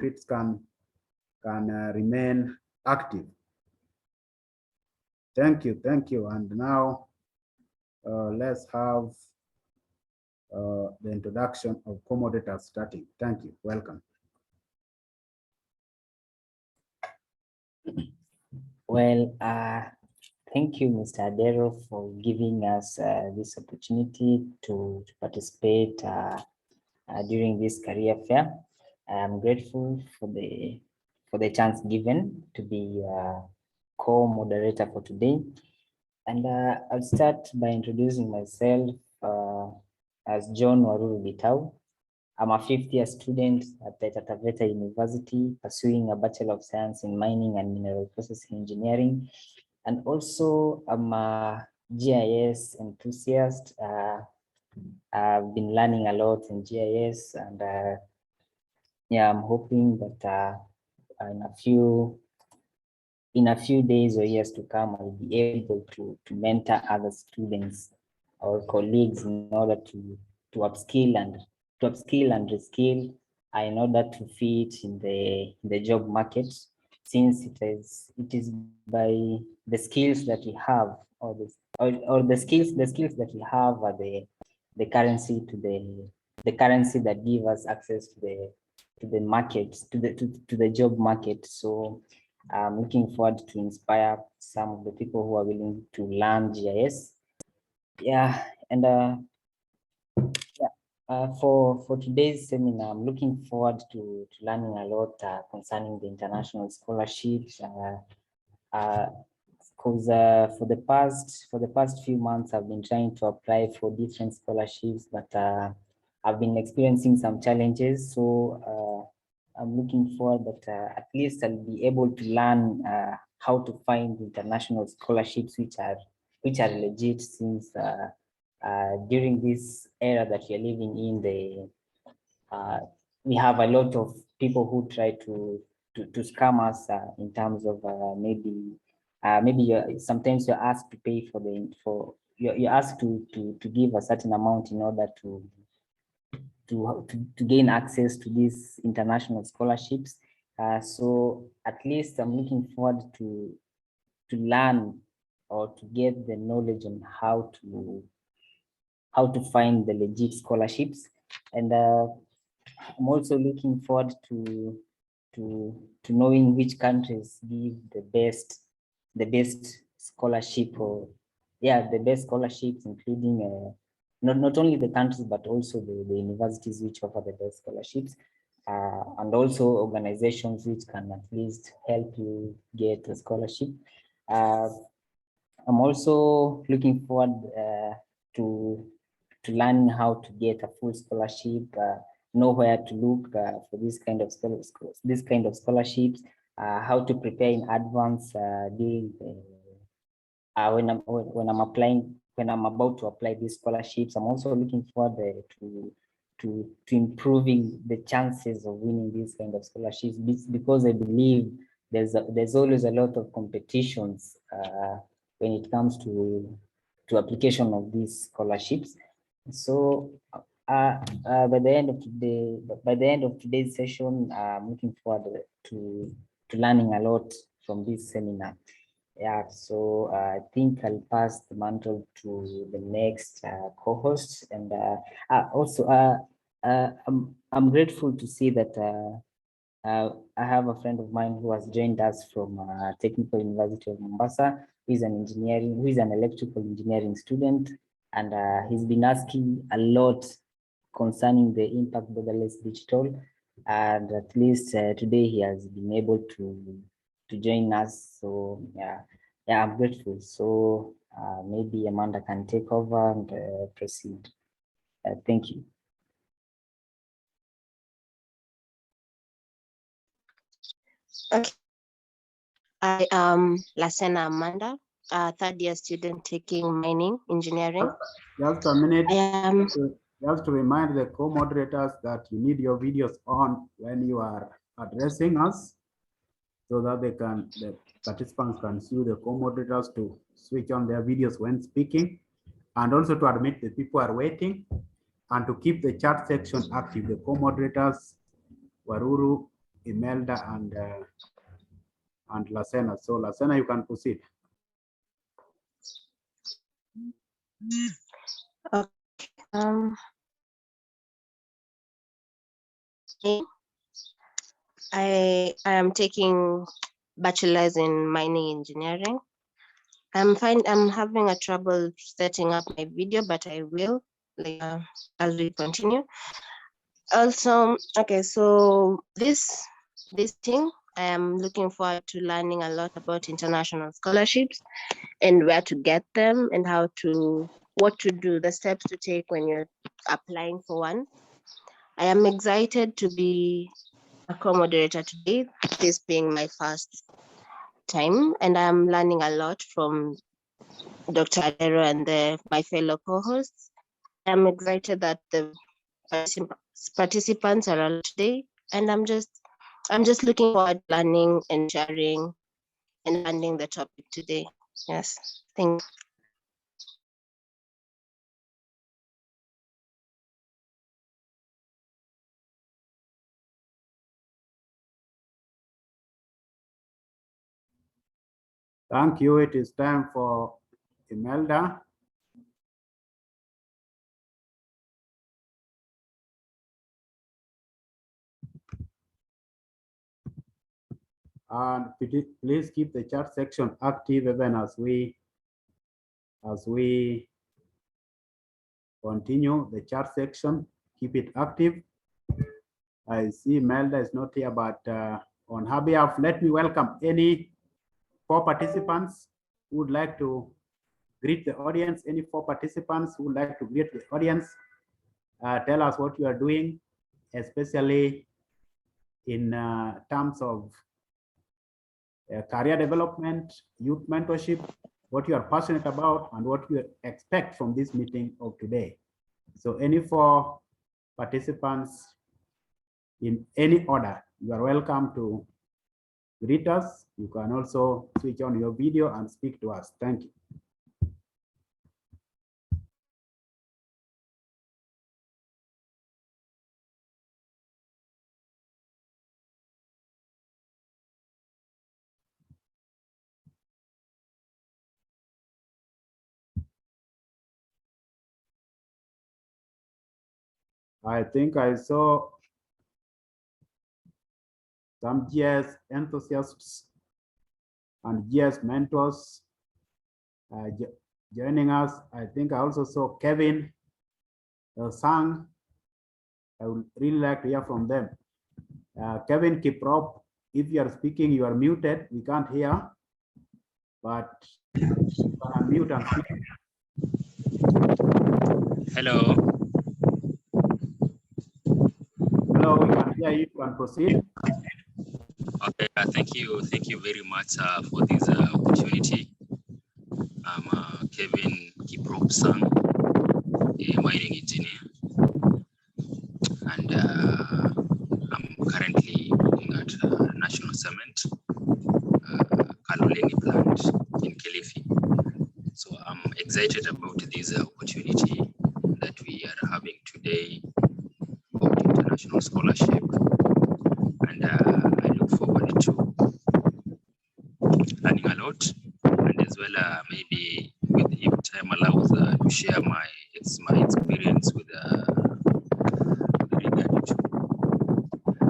tweets can remain active. Thank you. And now let's have the introduction of co-moderators starting. Thank you. Welcome. Well, thank you, Mr. Adero, for giving us this opportunity to participate during this career fair. I'm grateful for the chance given to be co-moderator for today. And I'll start by introducing myself as John Waruru Gitau. I'm a 5th-year student at Taveta University, pursuing a Bachelor of Science in Mining and Mineral Processing Engineering. And also, I'm a GIS enthusiast. I've been learning a lot in GIS, and yeah, I'm hoping that in a few days or years to come, I'll be able to mentor other students or colleagues in order to upskill and reskill in order to fit in the job market, since it is by the skills that we have, or the skills that we have are the currency that give us access to the market, to the job market. So I'm looking forward to inspire some of the people who are willing to learn GIS. Yeah, and for today's seminar, I'm looking forward to learning a lot concerning the international scholarships. Because for the past few months, I've been trying to apply for different scholarships, but I've been experiencing some challenges. So I'm looking forward that at least I'll be able to learn how to find international scholarships which are legit, since during this era that we're living in, we have a lot of people who try to scam us in terms of maybe sometimes you're asked to pay you're asked to give a certain amount in order to gain access to these international scholarships. So at least I'm looking forward to learn or to get the knowledge on how to find the legit scholarships. And I'm also looking forward to knowing which countries give the best scholarship, or the best scholarships, including not only the countries but also the universities which offer the best scholarships, and also organizations which can at least help you get a scholarship. I'm also looking forward to learning how to get a full scholarship, know where to look for this kind of scholarships, how to prepare in advance during when I'm about to apply these scholarships. I'm also looking forward to improving the chances of winning these kind of scholarships, because I believe there's always a lot of competitions when it comes to application of these scholarships. So by the end of today's session, I'm looking forward to learning a lot from this seminar. Yeah, so I think I'll pass the mantle to the next co-host. And also, I'm grateful to see that I have a friend of mine who has joined us from Technical University of Mombasa, who is an electrical engineering student, and he's been asking a lot concerning the impact Borderless Digital, and at least today he has been able to join us. So yeah, I'm grateful. So maybe Amanda can take over and proceed. Thank you. Okay. I am Lasena Amanda, a 3rd-year student taking mining engineering. Just a minute. I am just to remind the co-moderators that you need your videos on when you are addressing us, so that the participants can see the co-moderators to switch on their videos when speaking, and also to admit that people are waiting, and to keep the chat section active. The co-moderators, Waruru, Imelda and Lasena. So Lasena, you can proceed. Um, I am taking bachelor's in mining engineering. I'm having a trouble setting up my video, but I will as we continue. Also, okay, so this thing, I am looking forward to learning a lot about international scholarships and where to get them and what to do, the steps to take when you're applying for one. I am excited to be a co-moderator today, this being my first time, and I'm learning a lot from Dr. Adero and my fellow co-hosts. I'm excited that the participants are all today, and I'm just looking forward to learning and sharing and landing the topic today. Yes, thank you. Thank you. It is time for Imelda. And please keep the chat section active even as we continue the chat section. Keep it active. I see Imelda is not here, but on her behalf, let me welcome any 4 participants who would like to greet the audience. Any 4 participants who would like to greet the audience, tell us what you are doing, especially in terms of career development, youth mentorship, what you are passionate about, and what you expect from this meeting of today. So any 4 participants in any order, you are welcome to greet us. You can also switch on your video and speak to us. Thank you. I think I saw some GS enthusiasts and GS mentors joining us. I think I also saw Kevin Sang. I would really like to hear from them. Kevin Kiprop, if you are speaking, you are muted. We can't hear, but you can unmute and speak. Hello. Hello, we can hear you. You can proceed. Okay, thank you very much for this opportunity. I'm Kevin Kiprop Sang, a mining engineer, and I'm currently working at National Cement, Kaloleni plant in Kilifi. So I'm excited about this opportunity that we are having today about international scholarship, and I look forward to learning a lot, and as well maybe if time allows to share my experience with regard to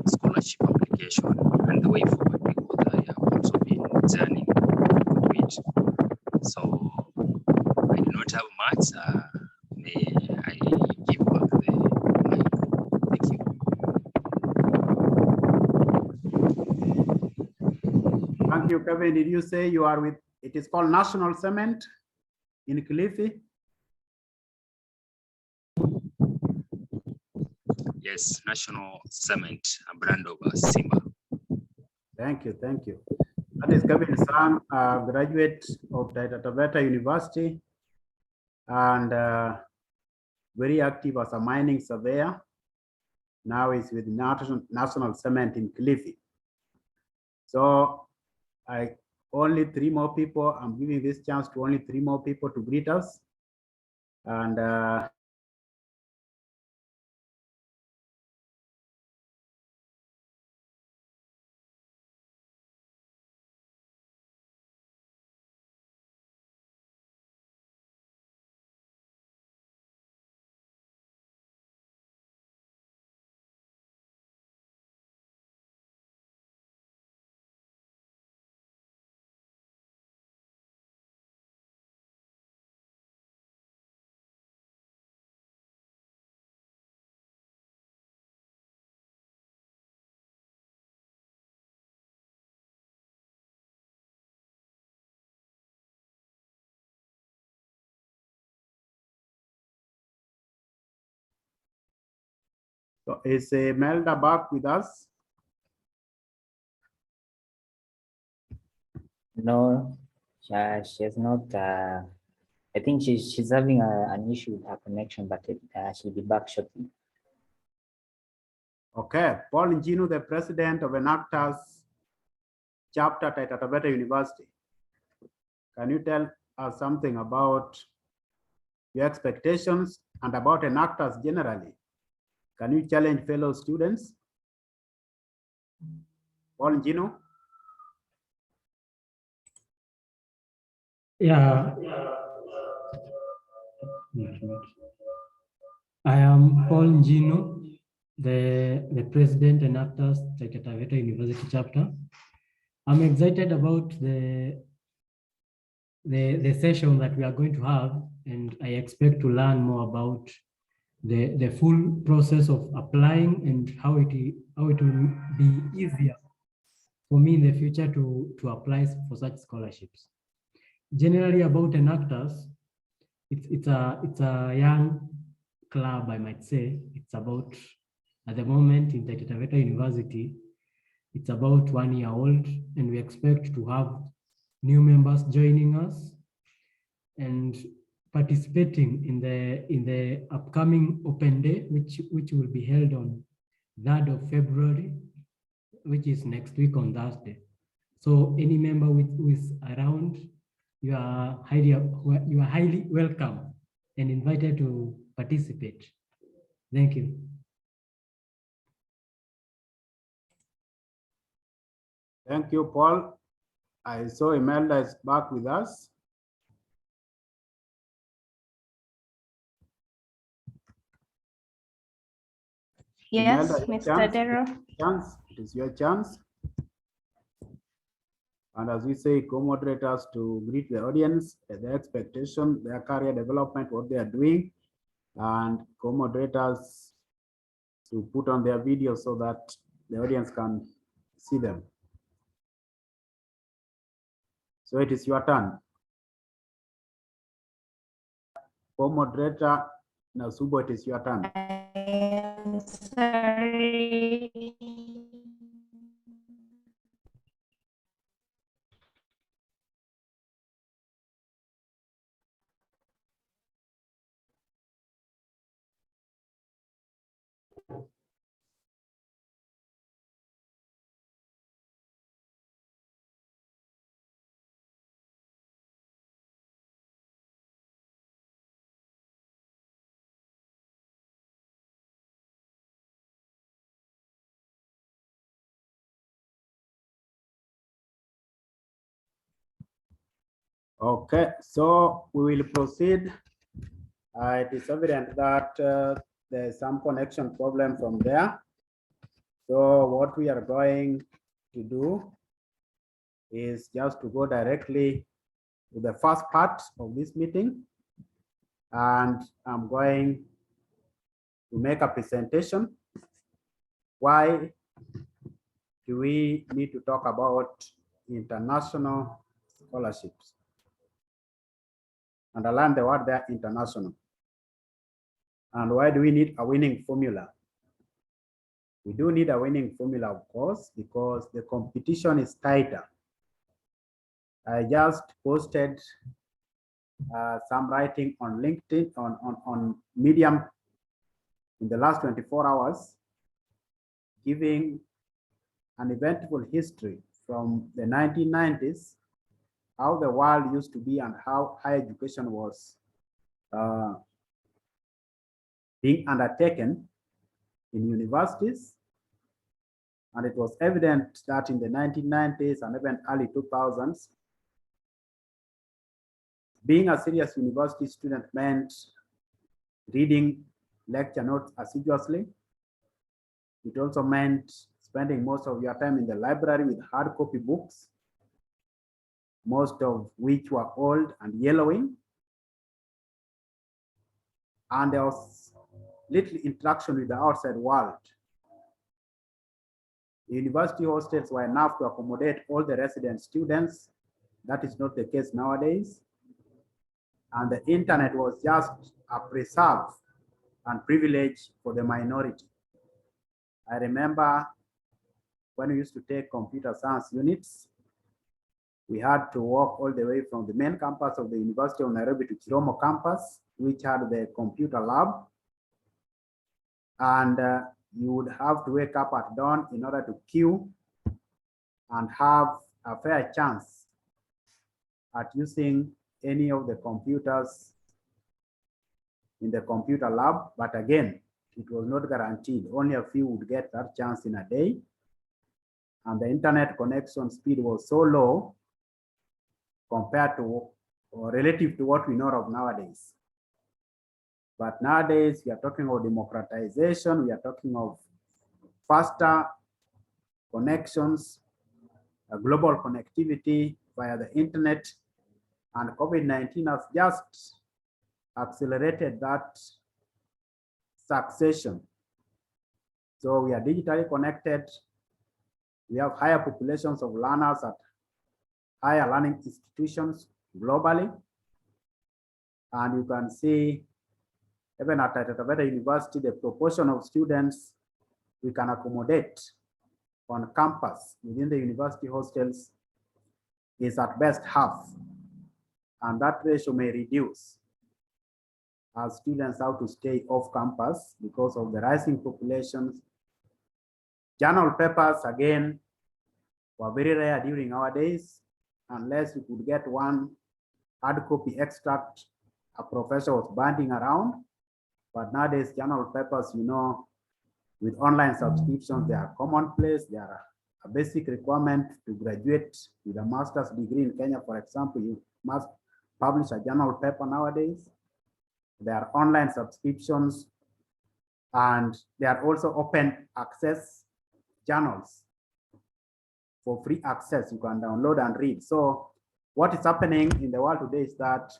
scholarship application and the way forward, because I have also been journeying through it. So I do not have much. May I give back the mic? Thank you. Thank you, Kevin. Did you say you are with, it is called National Cement in Kilifi? Yes, National Cement, a brand of Simba. Thank you, thank you. That is Kevin Sang, a graduate of Taveta University, and very active as a mining surveyor. Now he's with National Cement in Kilifi. So only 3 more people, I'm giving this chance to only 3 more people to greet us. And So is Melda back with us? No, she has not. I think she's having an issue with her connection, but she'll be back shortly. Okay, Paul Njinu, the president of Enactus chapter at Atabeta University. Can you tell us something about your expectations and about Enactus generally? Can you challenge fellow students? Paul Njinu? Yeah, I am Paul Njino, the president and actor at Taveta University chapter. I'm excited about the session that we are going to have, and I expect to learn more about the full process of applying and how it will be easier for me in the future to apply for such scholarships. Generally about Enactus, it's a young club, I might say. It's about, at the moment in Taveta University, it's about 1 year old, and we expect to have new members joining us and participating in the upcoming open day, which will be held on 3rd of February, which is next week on Thursday. So any member who is around, you are highly welcome and invited to participate. Thank you. Thank you, Paul. I saw Imelda is back with us. Yes, Imelda, Mr. Dero. It is your chance. And as we say, co-moderators to greet the audience, their expectation, their career development, what they are doing, and co-moderators to put on their videos so that the audience can see them. So it is your turn. Co-moderator Nasubo, it is your turn. I am sorry. Okay, so we will proceed. It is evident that there's some connection problem from there. So what we are going to do is just to go directly to the first part of this meeting. And I'm going to make a presentation. Why do we need to talk about international scholarships? Underline the word there, international. And why do we need a winning formula? We do need a winning formula, of course, because the competition is tighter. I just posted some writing on LinkedIn, on Medium in the last 24 hours, giving an eventful history from the 1990s, how the world used to be and how higher education was being undertaken in universities. And it was evident that in the 1990s and even early 2000s, being a serious university student meant reading lecture notes assiduously. It also meant spending most of your time in the library with hard copy books, most of which were old and yellowing. And there was little interaction with the outside world. The university hostels were enough to accommodate all the resident students. That is not the case nowadays. And the internet was just a preserve and privilege for the minority. I remember when we used to take computer science units, we had to walk all the way from the main campus of the University of Nairobi to Chiromo campus, which had the computer lab. And you would have to wake up at dawn in order to queue and have a fair chance at using any of the computers in the computer lab. But again, it was not guaranteed. Only a few would get that chance in a day. And the internet connection speed was so low compared to or relative to what we know of nowadays. But nowadays, we are talking of democratization, we are talking of faster connections, global connectivity via the internet, and COVID-19 has just accelerated that succession. So we are digitally connected. We have higher populations of learners at higher learning institutions globally. And you can see even at Untitled University, the proportion of students we can accommodate on campus within the university hostels is at best half. And that ratio may reduce as students have to stay off campus because of the rising populations. Journal papers, again, were very rare during our days, unless you could get one hard copy extract a professor was banding around. But nowadays, journal papers, you know, with online subscriptions, they are commonplace. They are a basic requirement to graduate with a master's degree in Kenya. For example, you must publish a journal paper nowadays. There are online subscriptions, and there are also open access journals for free access. You can download and read. So what is happening in the world today is that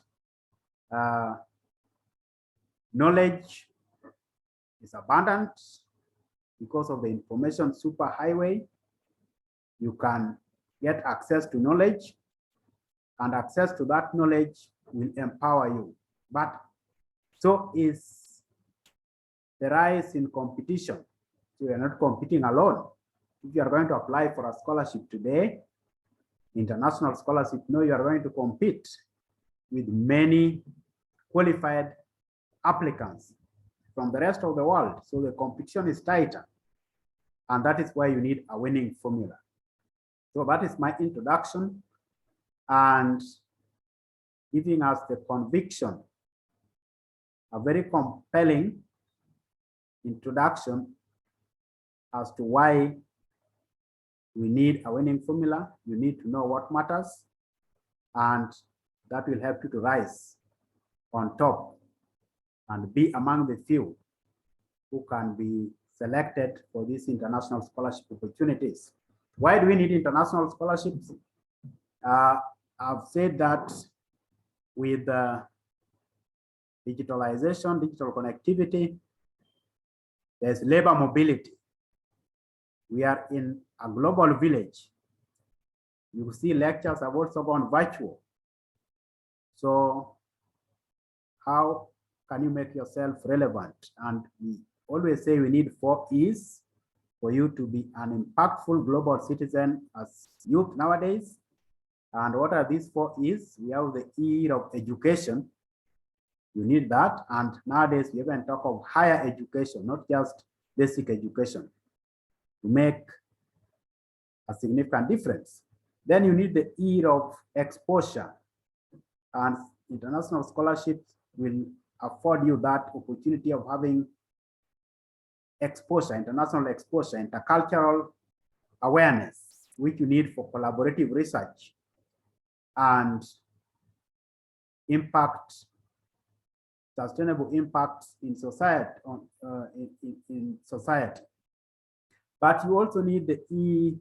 knowledge is abundant because of the information superhighway. You can get access to knowledge, and access to that knowledge will empower you. But so is the rise in competition. So you're not competing alone. If you are going to apply for a scholarship today, international scholarship, no, you are going to compete with many qualified applicants from the rest of the world. So the competition is tighter. And that is why you need a winning formula. So that is my introduction, and giving us the conviction, a very compelling introduction as to why we need a winning formula. You need to know what matters, and that will help you to rise on top and be among the few who can be selected for these international scholarship opportunities. Why do we need international scholarships? I've said that with digitalization, digital connectivity, there's labor mobility. We are in a global village. You see lectures have also gone virtual. So how can you make yourself relevant? And we always say we need 4 E's for you to be an impactful global citizen as youth nowadays. And what are these 4 E's? We have the E of education. You need that. And nowadays we even talk of higher education, not just basic education, to make a significant difference. Then you need the E of exposure, and international scholarships will afford you that opportunity of having exposure, international exposure, intercultural awareness, which you need for collaborative research and impact, sustainable impacts in society. In society. But you also need the E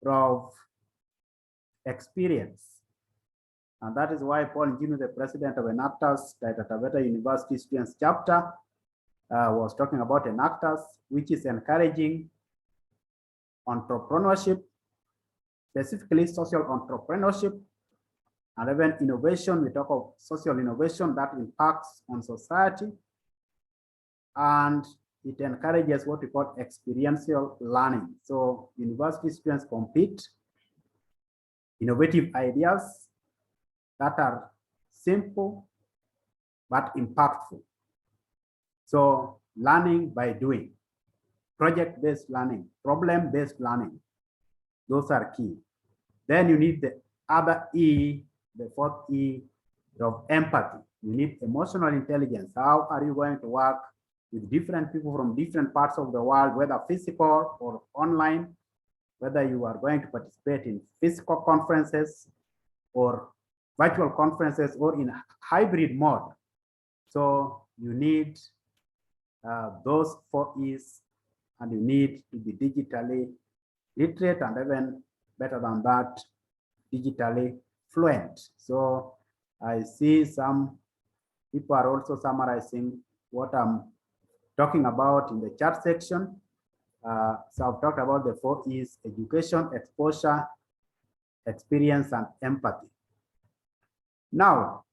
of experience. And that is why Paul Njinu, the president of Enactus, Untitled University Students Chapter, was talking about Enactus, which is encouraging entrepreneurship, specifically social entrepreneurship, and even innovation. We talk of social innovation that impacts on society. And it encourages what we call experiential learning. So university students compete innovative ideas that are simple but impactful. So learning by doing, project-based learning, problem-based learning, those are key. Then you need the other E, the fourth E of empathy. You need emotional intelligence. How are you going to work with different people from different parts of the world, whether physical or online, whether you are going to participate in physical conferences or virtual conferences or in hybrid mode. So you need those four E's, and you need to be digitally literate, and even better than that, digitally fluent. So I see some people are also summarizing what I'm talking about in the chat section. So I've talked about the four E's: education, exposure, experience, and empathy. Now,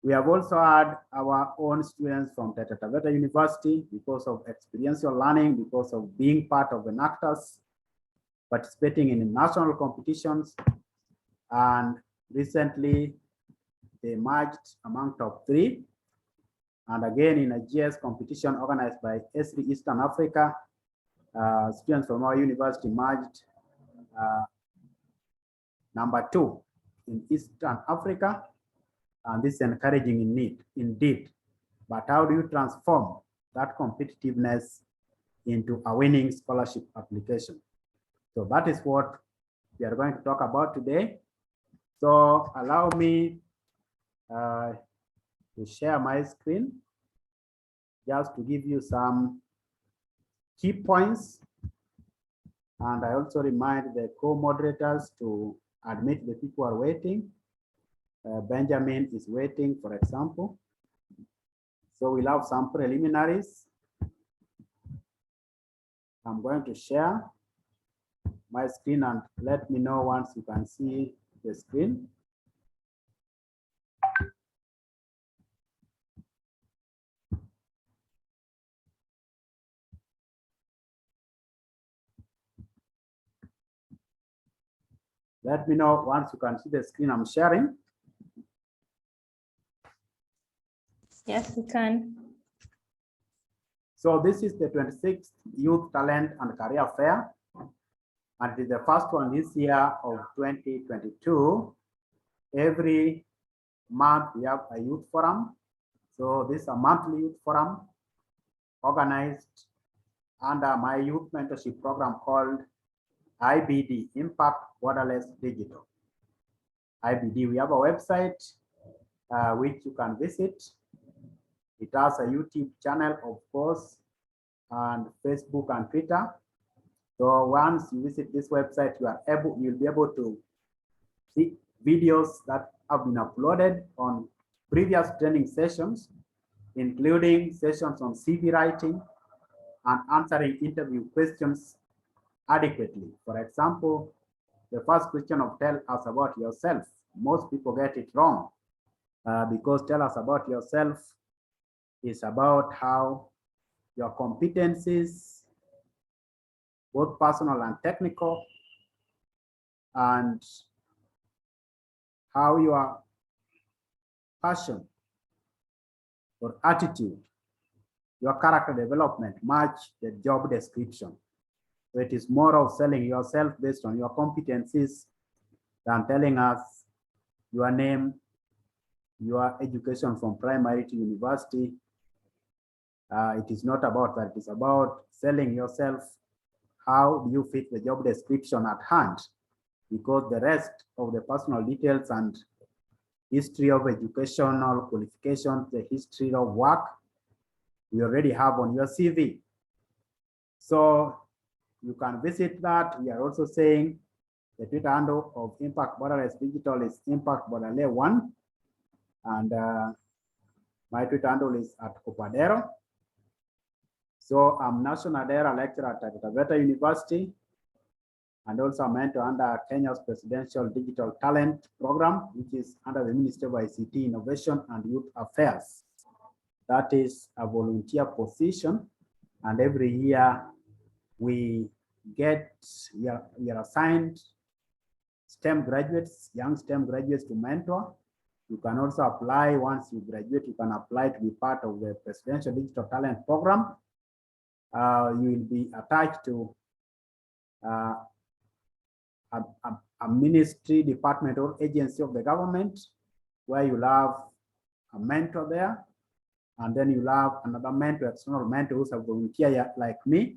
we have also had our own students from Taita Taveta University because of experiential learning, because of being part of the NACTAS, participating in national competitions, and recently they emerged among top 3. And again, in a GS competition organized by ESRI Eastern Africa, students from our university emerged number 2 in Eastern Africa. And this is encouraging indeed. But how do you transform that competitiveness into a winning scholarship application? So that is what we are going to talk about today. So allow me to share my screen just to give you some key points. And I also remind the co-moderators to admit the people who are waiting. Benjamin is waiting, for example. So we'll have some preliminaries. I'm going to share my screen and let me know once you can see the screen. Let me know once you can see the screen I'm sharing. Yes, we can. So this is the 26th Youth Talent and Career Fair, and it is the first one this year of 2022. Every month we have a youth forum. So this is a monthly youth forum organized under my youth mentorship program called IBD, Impact Borderless Digital. IBD, we have a website which you can visit. It has a YouTube channel, of course, and Facebook and Twitter. So once you visit this website, you'll be able to see videos that have been uploaded on previous training sessions, including sessions on CV writing and answering interview questions adequately. For example, the first question of tell us about yourself. Most people get it wrong because tell us about yourself is about how your competencies, both personal and technical, and how your passion or attitude, your character development match the job description. So it is more of selling yourself based on your competencies than telling us your name, your education from primary to university. It is not about that. It is about selling yourself. How do you fit the job description at hand? Because the rest of the personal details and history of educational qualifications, the history of work, we already have on your CV. So you can visit that. We are also saying the Twitter handle of Impact Borderless Digital is Impact Borderless 1. And my Twitter handle is @Copadero. So I'm National Dera Lecturer at Taita Taveta University, and also a mentor under Kenya's Presidential Digital Talent Program, which is under the Ministry of ICT, Innovation and Youth Affairs. That is a volunteer position. And every year we are assigned STEM graduates, young STEM graduates to mentor. You can also apply once you graduate, you can apply to be part of the Presidential Digital Talent Program. You will be attached to a ministry, department, or agency of the government where you'll have a mentor there. And then you'll have another mentor, external mentor who's a volunteer like me.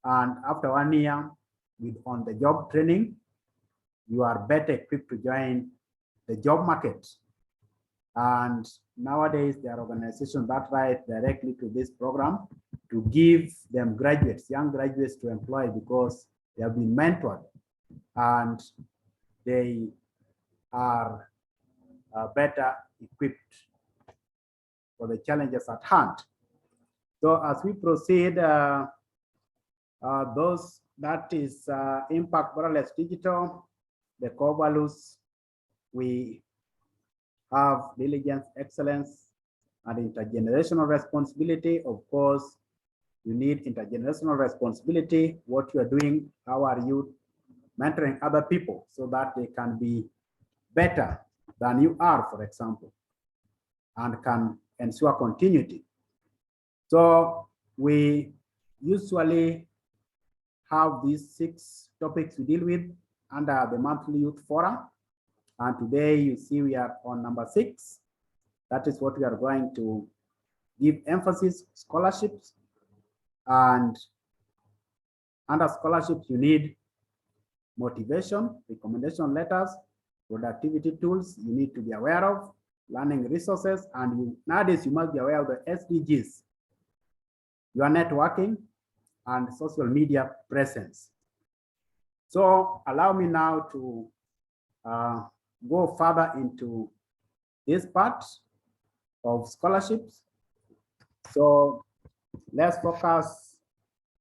And after 1 year with on-the-job training, you are better equipped to join the job market. And nowadays, there are organizations that write directly to this program to give them graduates, young graduates to employ because they have been mentored and they are better equipped for the challenges at hand. So as we proceed, that is impact borderless digital, the core values. We have diligence, excellence, and intergenerational responsibility. Of course, you need intergenerational responsibility. What you are doing, how are you mentoring other people so that they can be better than you are, for example, and can ensure continuity. So we usually have these 6 topics we deal with under the monthly youth forum. And today you see we are on number 6. That is what we are going to give emphasis, scholarships. And under scholarships, you need motivation, recommendation letters, productivity tools you need to be aware of, learning resources, and nowadays you must be aware of the SDGs, your networking, and social media presence. So allow me now to go further into this part of scholarships. So let's focus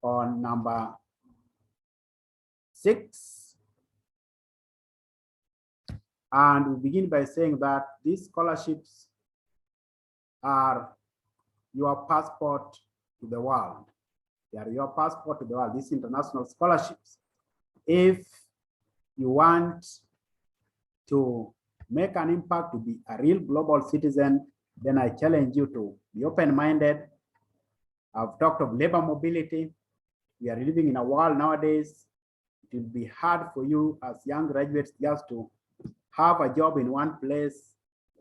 on number 6. And we begin by saying that these scholarships are your passport to the world. They are your passport to the world, these international scholarships. If you want to make an impact, to be a real global citizen, then I challenge you to be open-minded. I've talked of labor mobility. We are living in a world nowadays. It will be hard for you as young graduates just to have a job in one place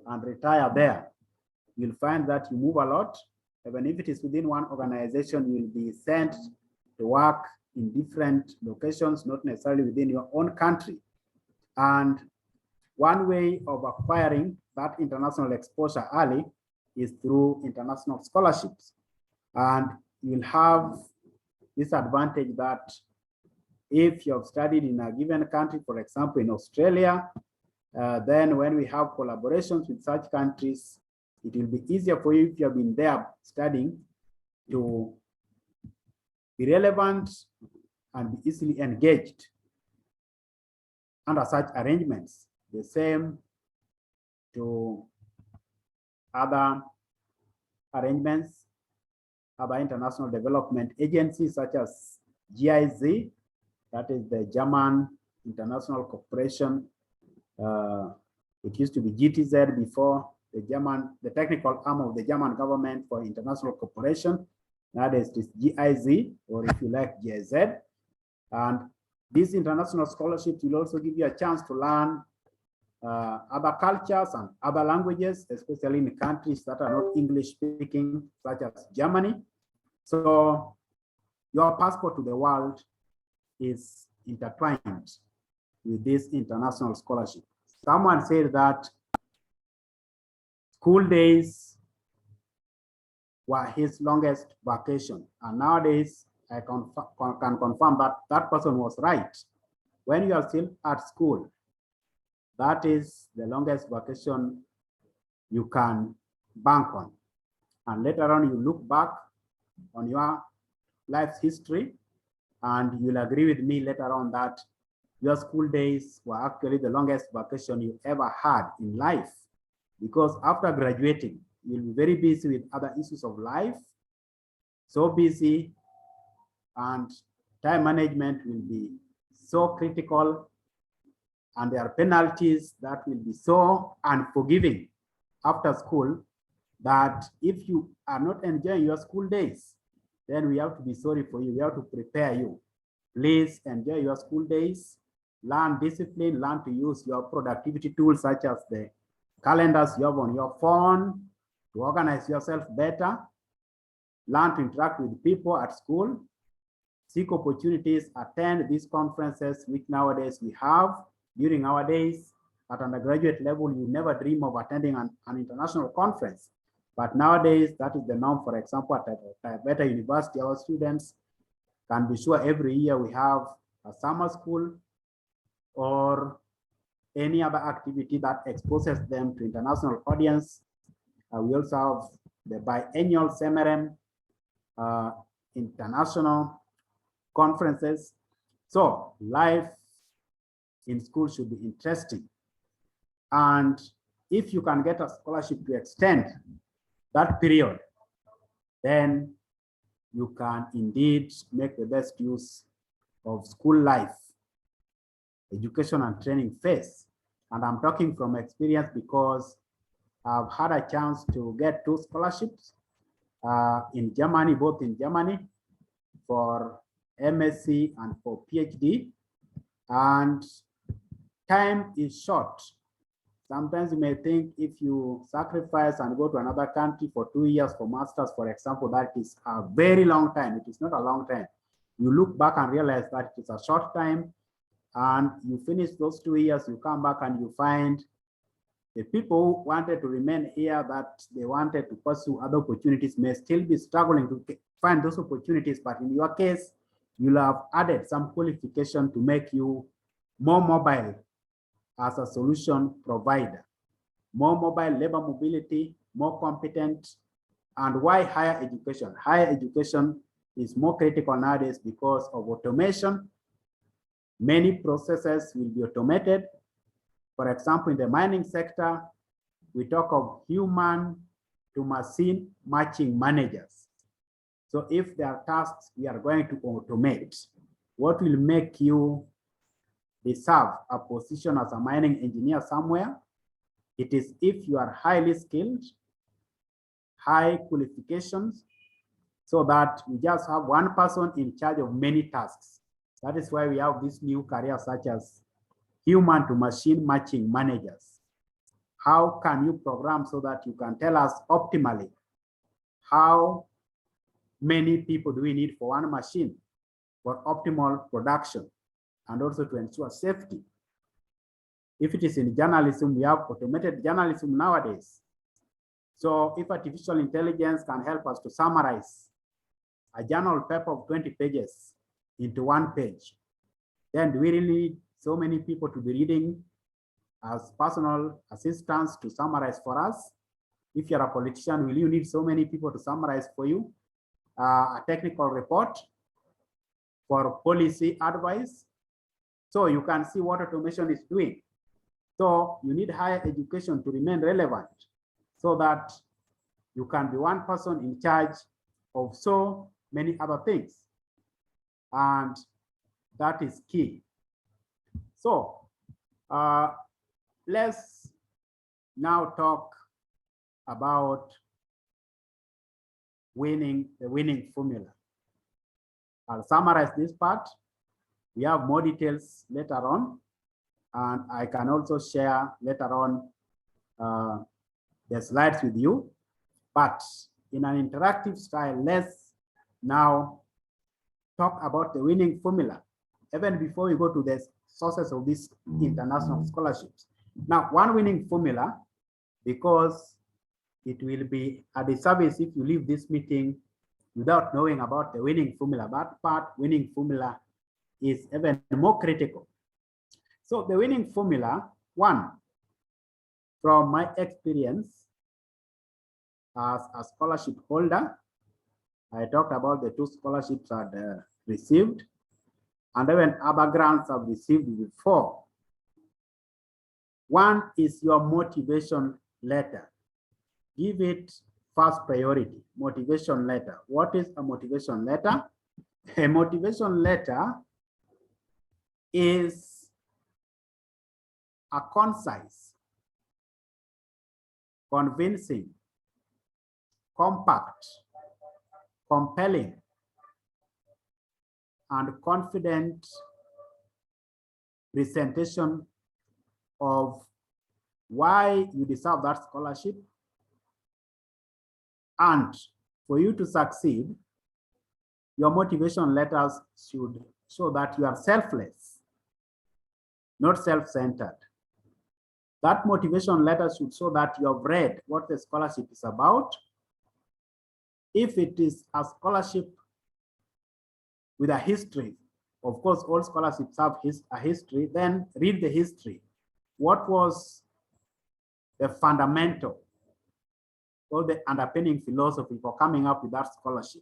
and retire there. You'll find that you move a lot. Even if it is within one organization, you'll be sent to work in different locations, not necessarily within your own country. And one way of acquiring that international exposure early is through international scholarships. And you'll have this advantage that if you have studied in a given country, for example, in Australia, then when we have collaborations with such countries, it will be easier for you if you have been there studying to be relevant and be easily engaged under such arrangements. The same to other arrangements, other international development agencies such as GIZ, that is the German International Corporation. It used to be GTZ before, the technical arm of the German government for international cooperation. That is this GIZ, or if you like, GIZ. And these international scholarships will also give you a chance to learn other cultures and other languages, especially in countries that are not English speaking, such as Germany. So your passport to the world is intertwined with this international scholarship. Someone said that school days were his longest vacation. And nowadays, I can confirm that that person was right. When you are still at school, that is the longest vacation you can bank on. And later on, you look back on your life's history, and you'll agree with me later on that your school days were actually the longest vacation you ever had in life. Because after graduating, you'll be very busy with other issues of life. so busy, and time management will be so critical, and there are penalties that will be so unforgiving after school that if you are not enjoying your school days, then we have to be sorry for you. We have to prepare you. Please enjoy your school days, learn discipline, learn to use your productivity tools such as the calendars you have on your phone to organize yourself better, learn to interact with people at school, seek opportunities, attend these conferences, which nowadays we have. During our days at undergraduate level, you never dream of attending an international conference. But nowadays, that is the norm. For example, at a better university, our students can be sure every year we have a summer school or any other activity that exposes them to international audience. We also have the biennial seminar, international conferences. So life in school should be interesting. And if you can get a scholarship to extend that period, then you can indeed make the best use of school life, education and training phase. And I'm talking from experience because I've had a chance to get 2 scholarships in Germany, both in Germany for MSc and for PhD. And time is short. Sometimes you may think if you sacrifice and go to another country for 2 years for masters, for example, that is a very long time. It is not a long time. You look back and realize that it is a short time, and you finish those 2 years, you come back and you find the people who wanted to remain here, that they wanted to pursue other opportunities, may still be struggling to find those opportunities. But in your case, you'll have added some qualification to make you more mobile as a solution provider, more mobile labor mobility, more competent. And why higher education? Higher education is more critical nowadays because of automation. Many processes will be automated. For example, in the mining sector, we talk of human to machine matching managers. So if there are tasks we are going to automate, what will make you deserve a position as a mining engineer somewhere? It is if you are highly skilled, high qualifications, so that we just have one person in charge of many tasks. That is why we have this new career such as human to machine matching managers. How can you program so that you can tell us optimally how many people do we need for one machine for optimal production and also to ensure safety? If it is in journalism, we have automated journalism nowadays. So if artificial intelligence can help us to summarize a journal paper of 20 pages into 1 page, then do we really need so many people to be reading as personal assistants to summarize for us? If you're a politician, will you need so many people to summarize for you a technical report for policy advice? So you can see what automation is doing. So you need higher education to remain relevant so that you can be one person in charge of so many other things. And that is key. So let's now talk about the winning formula. I'll summarize this part. We have more details later on, and I can also share later on the slides with you. But in an interactive style, let's now talk about the winning formula, even before we go to the sources of these international scholarships. Now, one winning formula, because it will be a disservice if you leave this meeting without knowing about the winning formula. That part, winning formula, is even more critical. So the winning formula, one, from my experience as a scholarship holder, I talked about the 2 scholarships I'd received, and even other grants I've received before. One is your motivation letter. Give it first priority, motivation letter. What is a motivation letter? A motivation letter is a concise, convincing, compact, compelling, and confident presentation of why you deserve that scholarship. And for you to succeed, your motivation letters should show that you are selfless, not self-centered. That motivation letter should show that you have read what the scholarship is about. If it is a scholarship with a history, of course, all scholarships have a history, then read the history. What was the fundamental or the underpinning philosophy for coming up with that scholarship?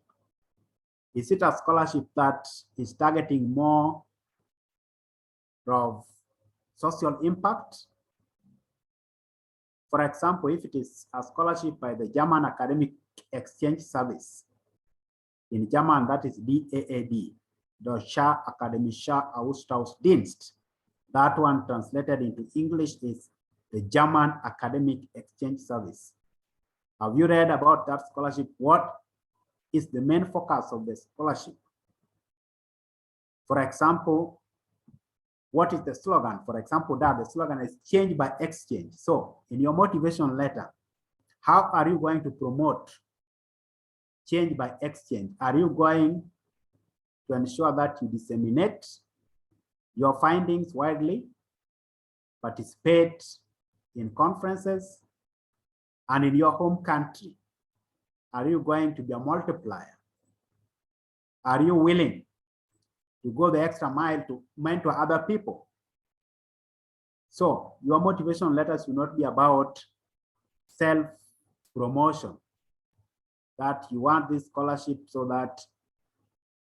Is it a scholarship that is targeting more of social impact? For example, if it is a scholarship by the German Academic Exchange Service, in German that is DAAD, Deutscher Akademischer Austauschdienst. That one translated into English is the German Academic Exchange Service. Have you read about that scholarship? What is the main focus of the scholarship? For example, what is the slogan? For example, that the slogan is change by exchange. So in your motivation letter, how are you going to promote change by exchange? Are you going to ensure that you disseminate your findings widely, participate in conferences, and in your home country? Are you going to be a multiplier? Are you willing to go the extra mile to mentor other people? So your motivation letters will not be about self-promotion, that you want this scholarship so that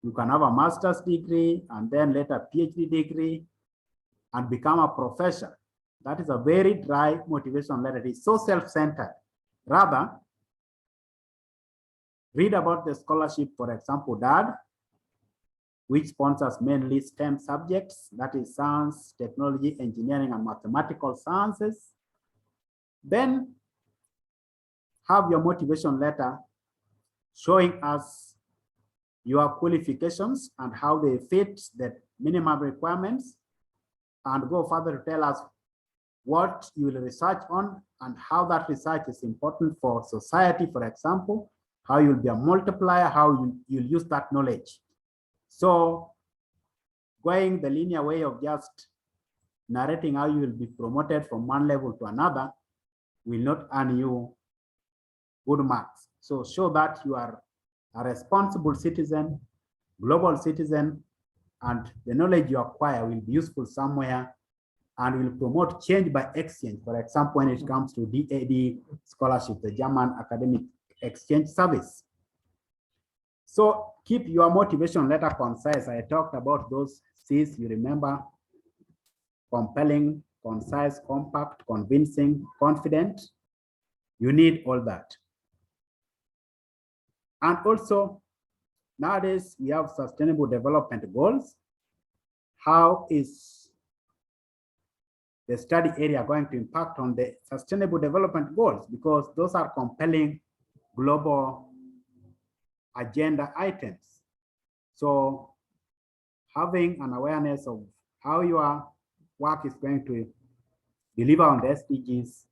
you can have a master's degree and then later PhD degree and become a professor. That is a very dry motivation letter. It is so self-centered. Rather, read about the scholarship, for example, DAD, which sponsors mainly STEM subjects, that is science, technology, engineering, and mathematical sciences. Then have your motivation letter showing us your qualifications and how they fit the minimum requirements, and go further to tell us what you will research on and how that research is important for society, for example, how you'll be a multiplier, how you'll use that knowledge. So going the linear way of just narrating how you will be promoted from one level to another will not earn you good marks. So show that you are a responsible citizen, global citizen, and the knowledge you acquire will be useful somewhere and will promote change by exchange. For example, when it comes to DAD scholarship, the German Academic Exchange Service. So keep your motivation letter concise. I talked about those C's, you remember: compelling, concise, compact, convincing, confident. You need all that. And also, nowadays we have sustainable development goals. How is the study area going to impact on the sustainable development goals? Because those are compelling global agenda items. So having an awareness of how your work is going to deliver on the SDGs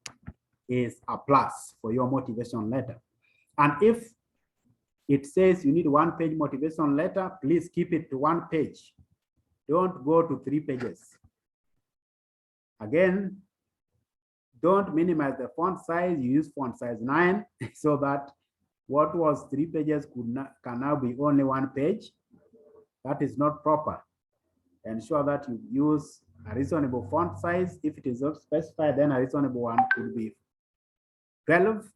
is a plus for your motivation letter. And if it says you need 1-page motivation letter, please keep it to 1 page. Don't go to 3 pages. Again, don't minimize the font size. You use font size 9 so that what was 3 pages can now be only 1 page. That is not proper. Ensure that you use a reasonable font size. If it is not specified, then a reasonable one could be 12.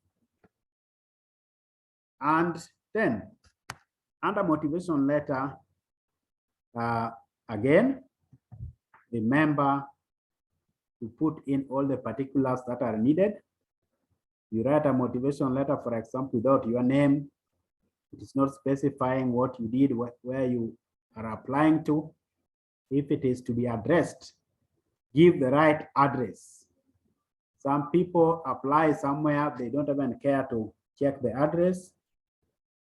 And then under motivation letter, again, remember to put in all the particulars that are needed. You write a motivation letter, for example, without your name. It is not specifying what you did, where you are applying to. If it is to be addressed, give the right address. Some people apply somewhere, they don't even care to check the address.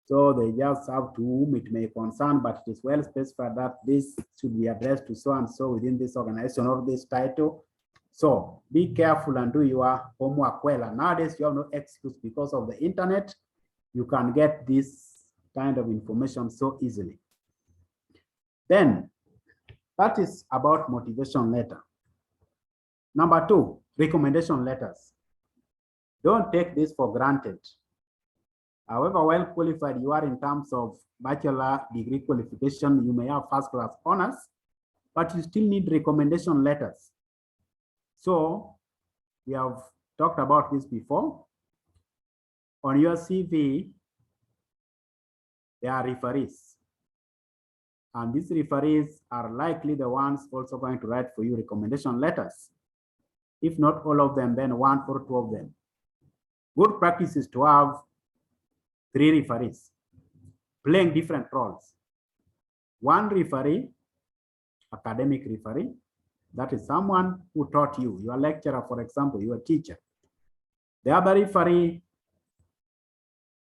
So they just have to whom it may concern, but it is well specified that this should be addressed to so and so within this organization or this title. So be careful and do your homework well. And nowadays you have no excuse because of the internet. You can get this kind of information so easily. Then that is about motivation letter. Number 2, recommendation letters. Don't take this for granted. However well qualified you are in terms of bachelor degree qualification, you may have first class honors, but you still need recommendation letters. So we have talked about this before. On your CV, there are referees. And these referees are likely the ones also going to write for you recommendation letters. If not all of them, then 1 or 2 of them. Good practice is to have 3 referees playing different roles. 1 referee, academic referee, that is someone who taught you, your lecturer, for example, your teacher. The other referee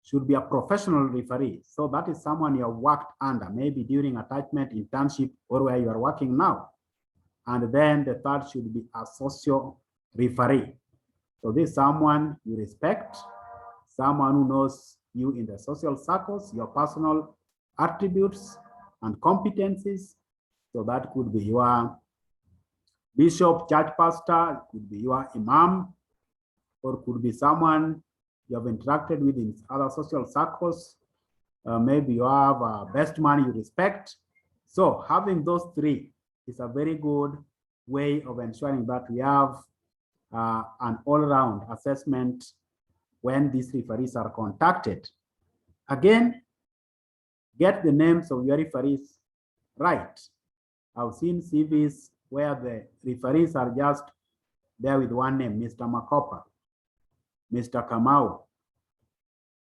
should be a professional referee. So that is someone you have worked under, maybe during attachment, internship, or where you are working now. And then the third should be a social referee. So this is someone you respect, someone who knows you in the social circles, your personal attributes and competencies. So that could be your bishop, church pastor, could be your imam, or could be someone you have interacted with in other social circles. Maybe you have a best man you respect. So having those 3 is a very good way of ensuring that we have an all-round assessment when these referees are contacted. Again, get the names of your referees right. I've seen CVs where the referees are just there with one name, Mr. Makopa, Mr. Kamau,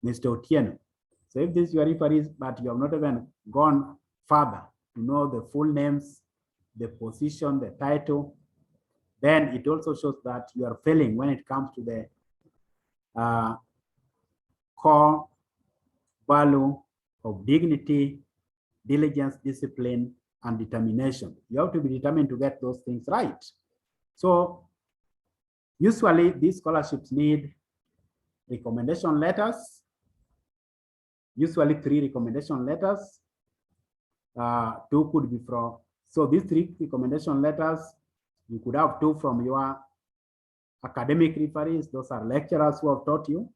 Mr. Otieno. So if these are your referees, but you have not even gone further to know the full names, the position, the title, then it also shows that you are failing when it comes to the core value of dignity, diligence, discipline, and determination. You have to be determined to get those things right. So usually these scholarships need recommendation letters, usually 3 recommendation letters. 2 could be from, so these 3 recommendation letters, you could have 2 from your academic referees. Those are lecturers who have taught you.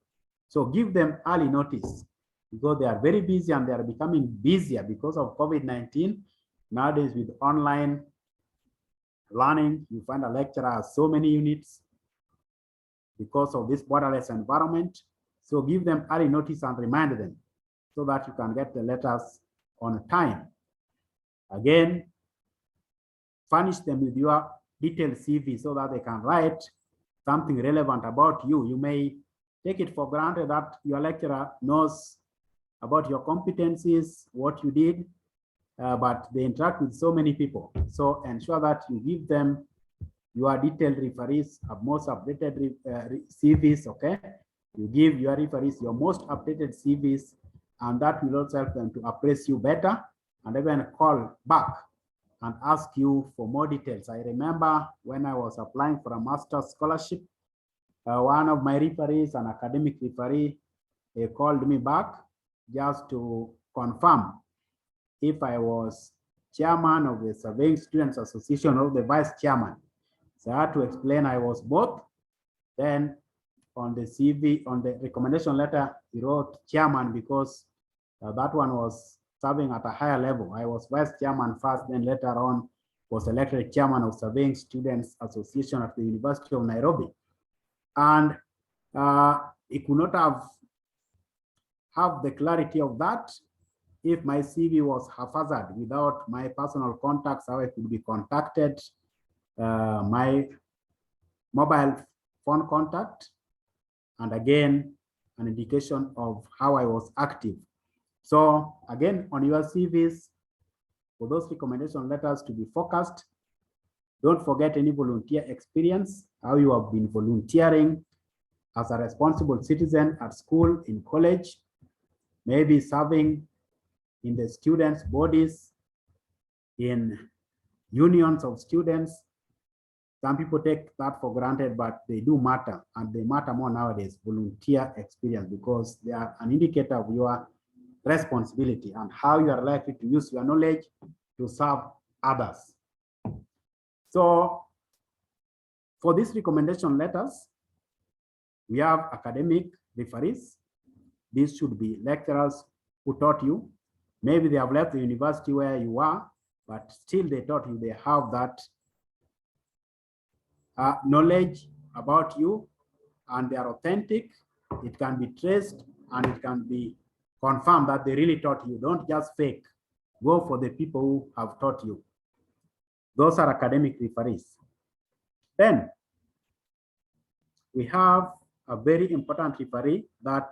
So give them early notice because they are very busy and they are becoming busier because of COVID-19. Nowadays with online learning, you find a lecturer has so many units because of this borderless environment. So give them early notice and remind them so that you can get the letters on time. Again, furnish them with your detailed CV so that they can write something relevant about you. You may take it for granted that your lecturer knows about your competencies, what you did, but they interact with so many people. So ensure that you give them your detailed referees, most updated CVs, okay? You give your referees your most updated CVs, and that will also help them to appraise you better and even call back and ask you for more details. I remember when I was applying for a master's scholarship, one of my referees, an academic referee, he called me back just to confirm if I was chairman of the Surveying Students Association or the vice chairman. So I had to explain I was both. Then on the CV, on the recommendation letter, he wrote chairman because that one was serving at a higher level. I was vice chairman first, then later on was elected chairman of Surveying Students Association at the University of Nairobi. And he could not have the clarity of that if my CV was haphazard without my personal contacts, how I could be contacted, my mobile phone contact, and again, an indication of how I was active. So again, on your CVs, for those recommendation letters to be focused, don't forget any volunteer experience, how you have been volunteering as a responsible citizen at school, in college, maybe serving in the students' bodies, in unions of students. Some people take that for granted, but they do matter, and they matter more nowadays, volunteer experience, because they are an indicator of your responsibility and how you are likely to use your knowledge to serve others. So for these recommendation letters, we have academic referees. These should be lecturers who taught you. Maybe they have left the university where you are, but still they taught you, they have that knowledge about you, and they are authentic. It can be traced and it can be confirmed that they really taught you. Don't just fake. Go for the people who have taught you. Those are academic referees. Then we have a very important referee that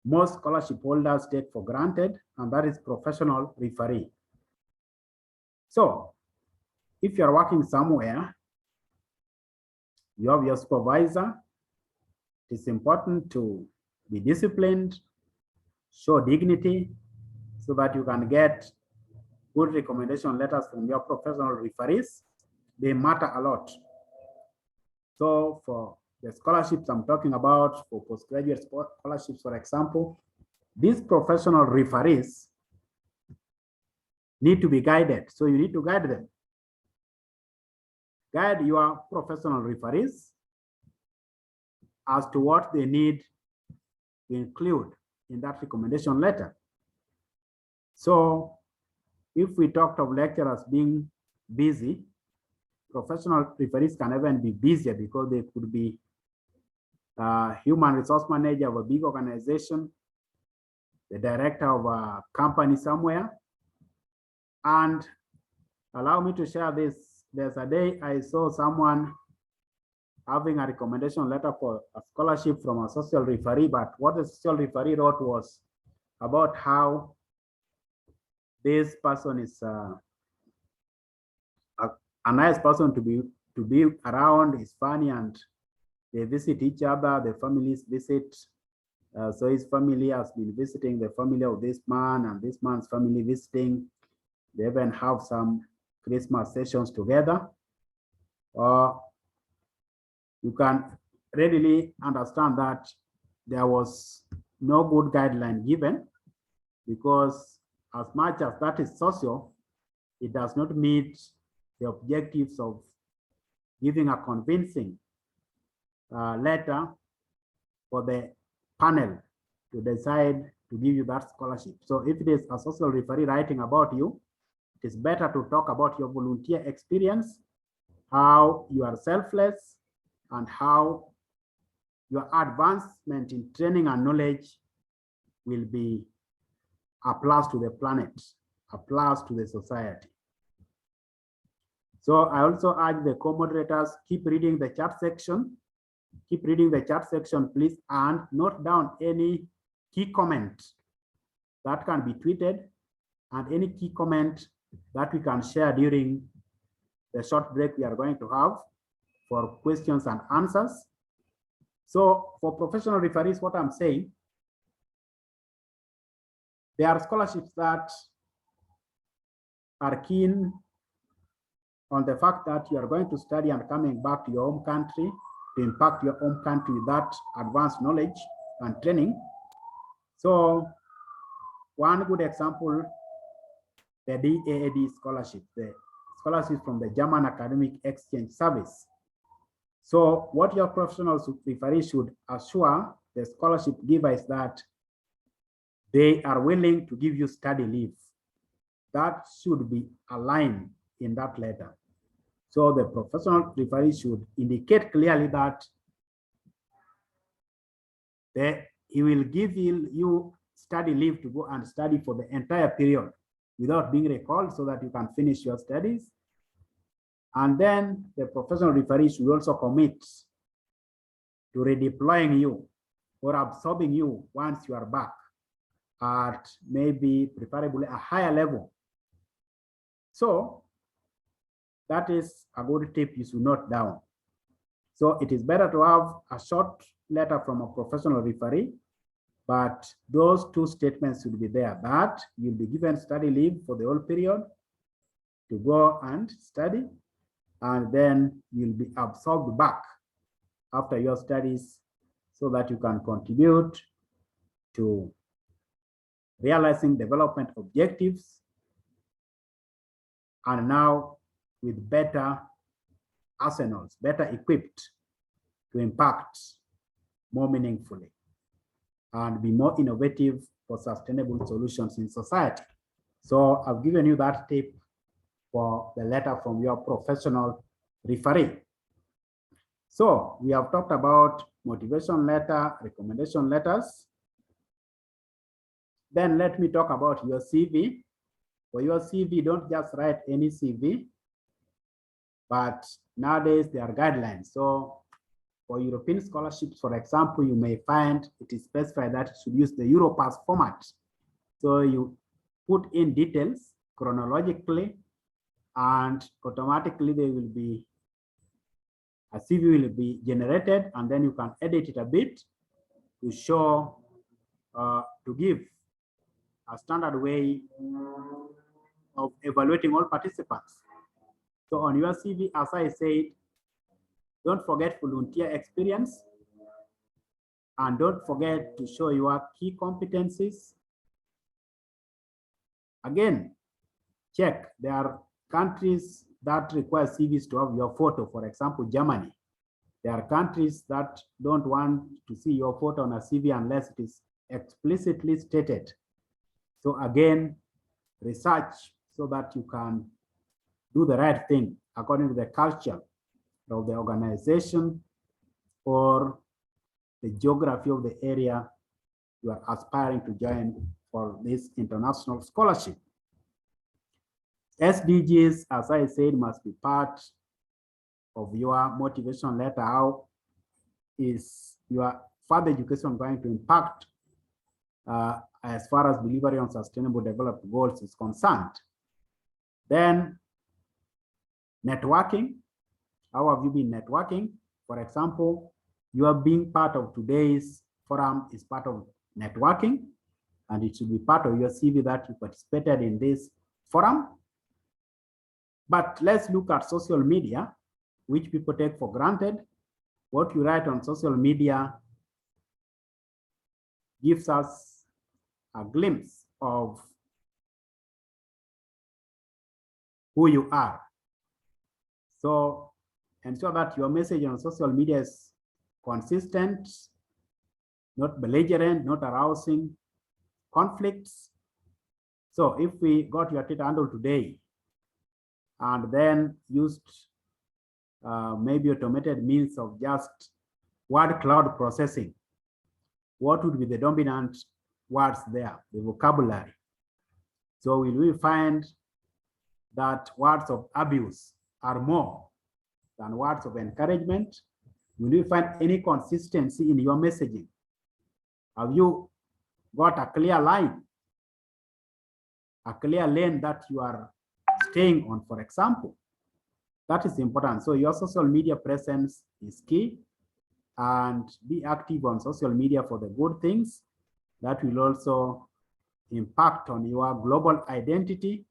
most scholarship holders take for granted, and that is professional referee. So if you're working somewhere, you have your supervisor. It's important to be disciplined, show dignity, so that you can get good recommendation letters from your professional referees. They matter a lot. So for the scholarships I'm talking about, for postgraduate scholarships, for example, these professional referees need to be guided. So you need to guide them. Guide your professional referees as to what they need to include in that recommendation letter. So if we talked of lecturers being busy, professional referees can even be busier, because they could be human resource manager of a big organization, the director of a company somewhere. And allow me to share this. There's a day I saw someone having a recommendation letter for a scholarship from a social referee, but what the social referee wrote was about how this person is a nice person to be around, is funny, and they visit each other, the families visit. So his family has been visiting the family of this man, and this man's family visiting. They even have some Christmas sessions together. You can readily understand that there was no good guideline given, because as much as that is social, it does not meet the objectives of giving a convincing letter for the panel to decide to give you that scholarship. So if it is a social referee writing about you, it is better to talk about your volunteer experience, how you are selfless, and how your advancement in training and knowledge will be a plus to the planet, a plus to the society. So I also urge the co-moderators, keep reading the chat section. Keep reading the chat section, please, and note down any key comment that can be tweeted and any key comment that we can share during the short break we are going to have for questions and answers. So for professional referees, what I'm saying, there are scholarships that are keen on the fact that you are going to study and coming back to your home country to impact your home country with that advanced knowledge and training. So one good example, the DAAD scholarship, the scholarship from the German Academic Exchange Service. So what your professional referee should assure the scholarship giver is that they are willing to give you study leave. That should be aligned in that letter. So the professional referee should indicate clearly that he will give you study leave to go and study for the entire period without being recalled, so that you can finish your studies. And then the professional referee should also commit to redeploying you or absorbing you once you are back at maybe preferably a higher level. So that is a good tip you should note down. So it is better to have a short letter from a professional referee, but those two statements should be there, that you'll be given study leave for the whole period to go and study, and then you'll be absorbed back after your studies so that you can contribute to realizing development objectives, and now with better arsenals, better equipped to impact more meaningfully and be more innovative for sustainable solutions in society. So I've given you that tip for the letter from your professional referee. So we have talked about motivation letter, recommendation letters. Then let me talk about your CV. For your CV, don't just write any CV, but nowadays there are guidelines. So for European scholarships, for example, you may find it is specified that you should use the Europass format. So you put in details chronologically, and automatically they will be, a CV will be generated, and then you can edit it a bit to show, to give a standard way of evaluating all participants. So on your CV, as I said, don't forget volunteer experience, and don't forget to show your key competencies. Again, check, there are countries that require CVs to have your photo. For example, Germany. There are countries that don't want to see your photo on a CV unless it is explicitly stated. So again, research so that you can do the right thing according to the culture of the organization or the geography of the area you are aspiring to join for this international scholarship. SDGs, as I said, must be part of your motivation letter. How is your further education going to impact as far as delivery on sustainable development goals is concerned? Then networking. How have you been networking? For example, you are being part of today's forum is part of networking, and it should be part of your CV that you participated in this forum. But let's look at social media, which people take for granted. What you write on social media gives us a glimpse of who you are. So ensure that your message on social media is consistent, not belligerent, not arousing conflicts. So if we got your Twitter handle today and then used maybe automated means of just word cloud processing, what would be the dominant words there, the vocabulary? So will we find that words of abuse are more than words of encouragement? Will you find any consistency in your messaging? Have you got a clear line, a clear lane that you are staying on, for example? That is important. So your social media presence is key, and be active on social media for the good things. That will also impact on your global identity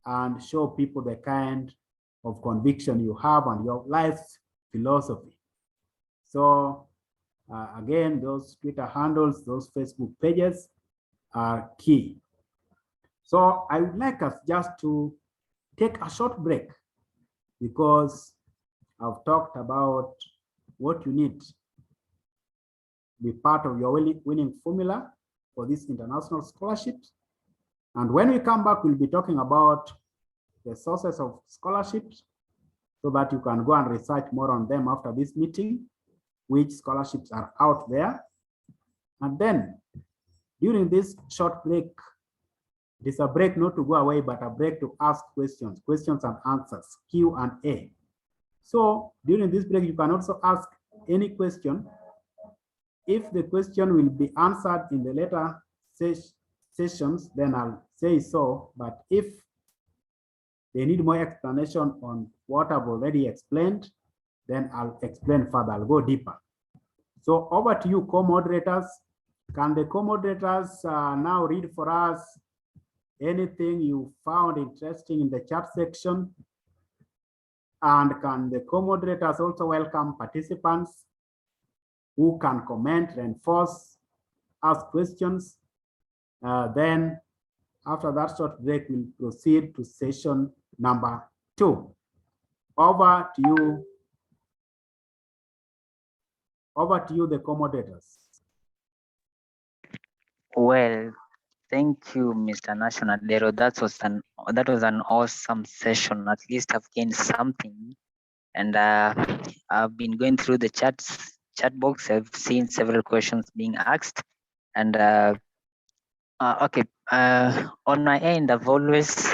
and show people the kind of conviction you have and your life's philosophy. So again, those Twitter handles, those Facebook pages are key. So I would like us just to take a short break, because I've talked about what you need to be part of your winning formula for these international scholarships. And when we come back, we'll be talking about the sources of scholarships so that you can go and research more on them after this meeting, which scholarships are out there. And then during this short break, it is a break not to go away, but a break to ask questions and answers, Q&A. So during this break, you can also ask any question If the question will be answered in the later sessions, then I'll say so. But if they need more explanation on what I've already explained, then I'll explain further, I'll go deeper. So over to you, co-moderators. Can the co-moderators now read for us anything you found interesting in the chat section? And can the co-moderators also welcome participants who can comment, reinforce, ask questions? Then after that short break, we'll proceed to session number 2. Over to you. Over to you, the co-moderators. Well, thank you, Mr. National Dero. That was an awesome session. At least I've gained something, and I've been going through the chat box. I've seen several questions being asked, and okay. On my end, I've always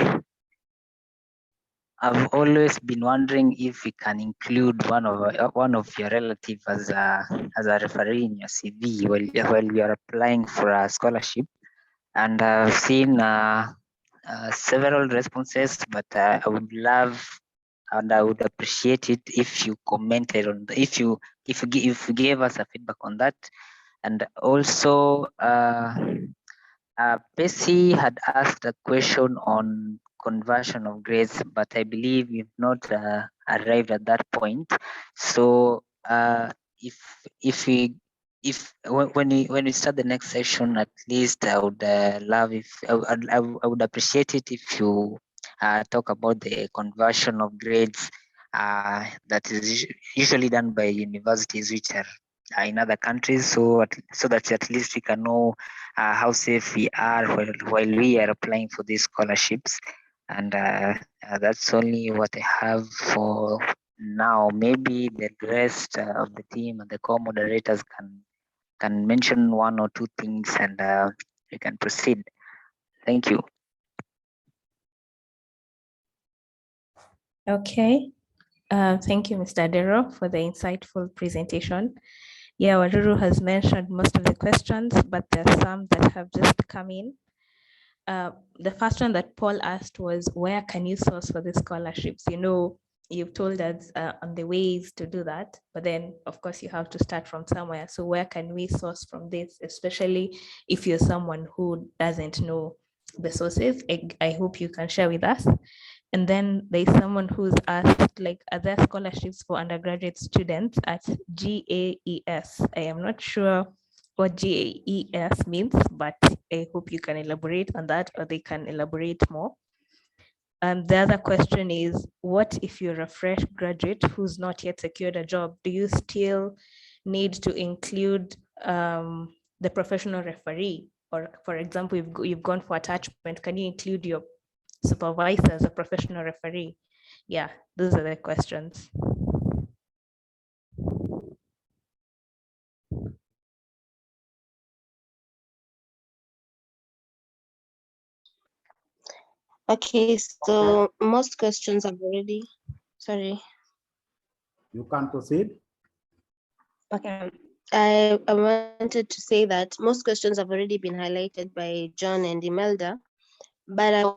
been wondering if we can include one of your relatives as a referee in your CV while you are applying for a scholarship. And I've seen several responses, but I would love and I would appreciate it if you commented on if you gave us a feedback on that. And also Bessie had asked a question on conversion of grades, but I believe we've not arrived at that point. So when we start the next session, at least I would love if I would appreciate it if you talk about the conversion of grades that is usually done by universities which are in other countries, so that at least we can know how safe we are while we are applying for these scholarships. And that's only what I have for now. Maybe the rest of the team and the co-moderators can mention one or two things, and we can proceed. Thank you. Okay. Thank you, Mr. Dero, for the insightful presentation. Yeah, Waruru has mentioned most of the questions, but there are some that have just come in. The first one that Paul asked was, where can you source for the scholarships? You know, you've told us on the ways to do that, but then of course you have to start from somewhere. So where can we source from this, especially if you're someone who doesn't know the sources? I hope you can share with us. And then there's someone who's asked, like, are there scholarships for undergraduate students at GAES? I am not sure what GAES means, but I hope you can elaborate on that, or they can elaborate more. And the other question is, what if you're a fresh graduate who's not yet secured a job? Do you still need to include the professional referee? Or for example, you've gone for attachment, can you include your supervisor as a professional referee? Yeah, those are the questions. Okay, so most questions have already, sorry. You can proceed. Okay. I wanted to say that most questions have already been highlighted by John and Imelda, but I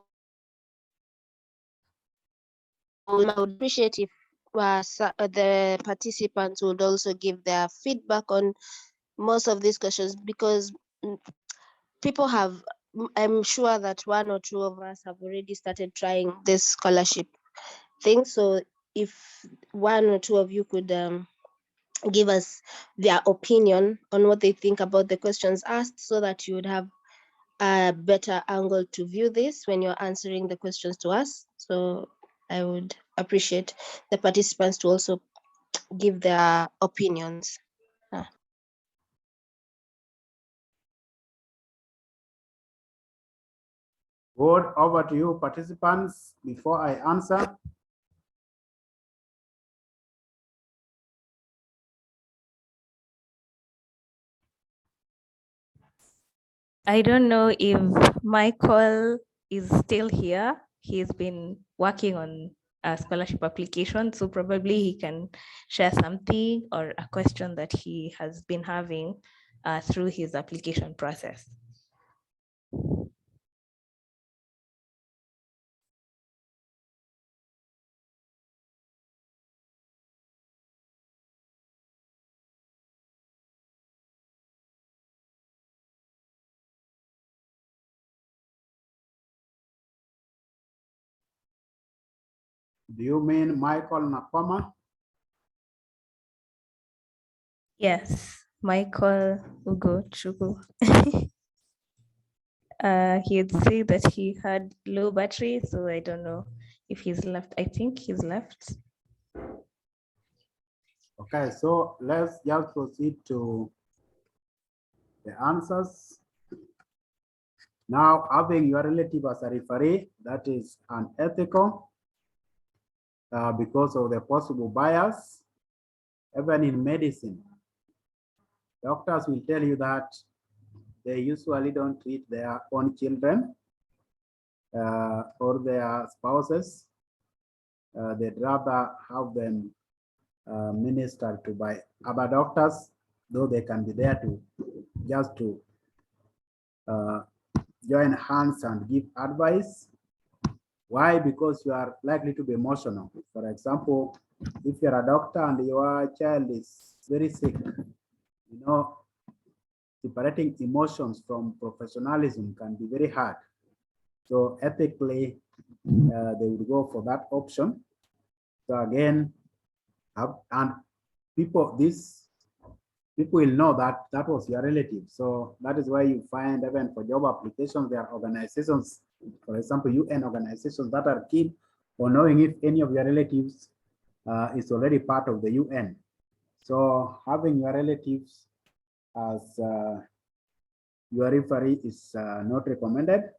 would appreciate if the participants would also give their feedback on most of these questions, because people have, I'm sure that one or two of us have already started trying this scholarship thing. So if one or two of you could give us their opinion on what they think about the questions asked, so that you would have a better angle to view this when you're answering the questions to us. So I would appreciate the participants to also give their opinions. Good, over to you, participants, before I answer. I don't know if Michael is still here. He's been working on a scholarship application, so probably he can share something or a question that he has been having. through his application process. Do you mean Michael Nakoma? Yes, Michael Ugo Chugu. He had said that he had low battery, so I don't know if he's left. I think he's left. Okay, so let's just proceed to the answers. Now, having your relative as a referee, that is unethical because of the possible bias. Even in medicine, doctors will tell you that they usually don't treat their own children or their spouses. They'd rather have them ministered to by other doctors, though they can be there to just to join hands and give advice. Why? Because you are likely to be emotional. For example, if you're a doctor and your child is very sick, you know, separating emotions from professionalism can be very hard. So ethically, they would go for that option. So again, and people will know that that was your relative. So that is why you find even for job applications, there are organizations, for example, UN organizations that are keen on knowing if any of your relatives is already part of the UN. So having your relatives as your referee is not recommended,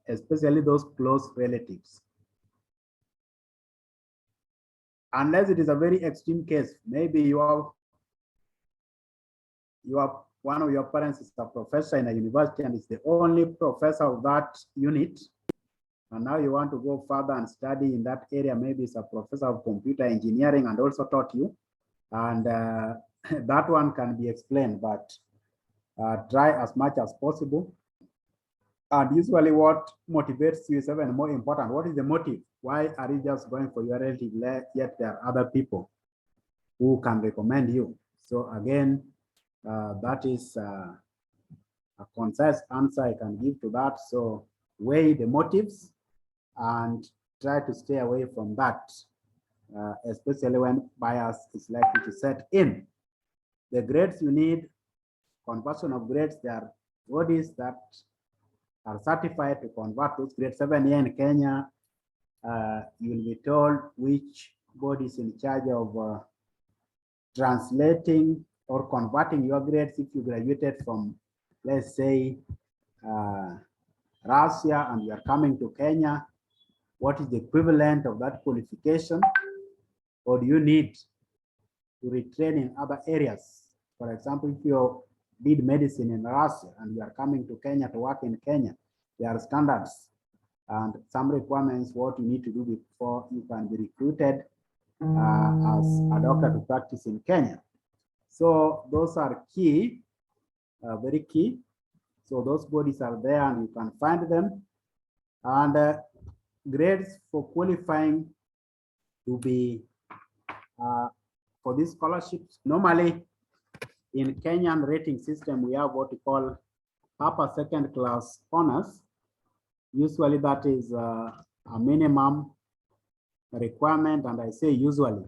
especially those close relatives. Unless it is a very extreme case, maybe you have one of your parents is a professor in a university and is the only professor of that unit, and now you want to go further and study in that area. Maybe it's a professor of computer engineering and also taught you, and that one can be explained, but try as much as possible. And usually what motivates you is even more important. What is the motive? Why are you just going for your relative, yet there are other people who can recommend you? So again, that is a concise answer I can give to that. So weigh the motives and try to stay away from that, especially when bias is likely to set in. The grades you need, conversion of grades, there are bodies that are certified to convert those grades. 7 here in Kenya, you will be told which body is in charge of translating or converting your grades if you graduated from, let's say, Russia and you are coming to Kenya. What is the equivalent of that qualification? Or do you need to retrain in other areas? For example, if you did medicine in Russia and you are coming to Kenya to work in Kenya, there are standards and some requirements what you need to do before you can be recruited as a doctor to practice in Kenya. So those are key, very key. So those bodies are there and you can find them. And grades for qualifying to be for these scholarships. Normally in Kenyan rating system, we have what we call upper second class honors. Usually that is a minimum requirement, and I say usually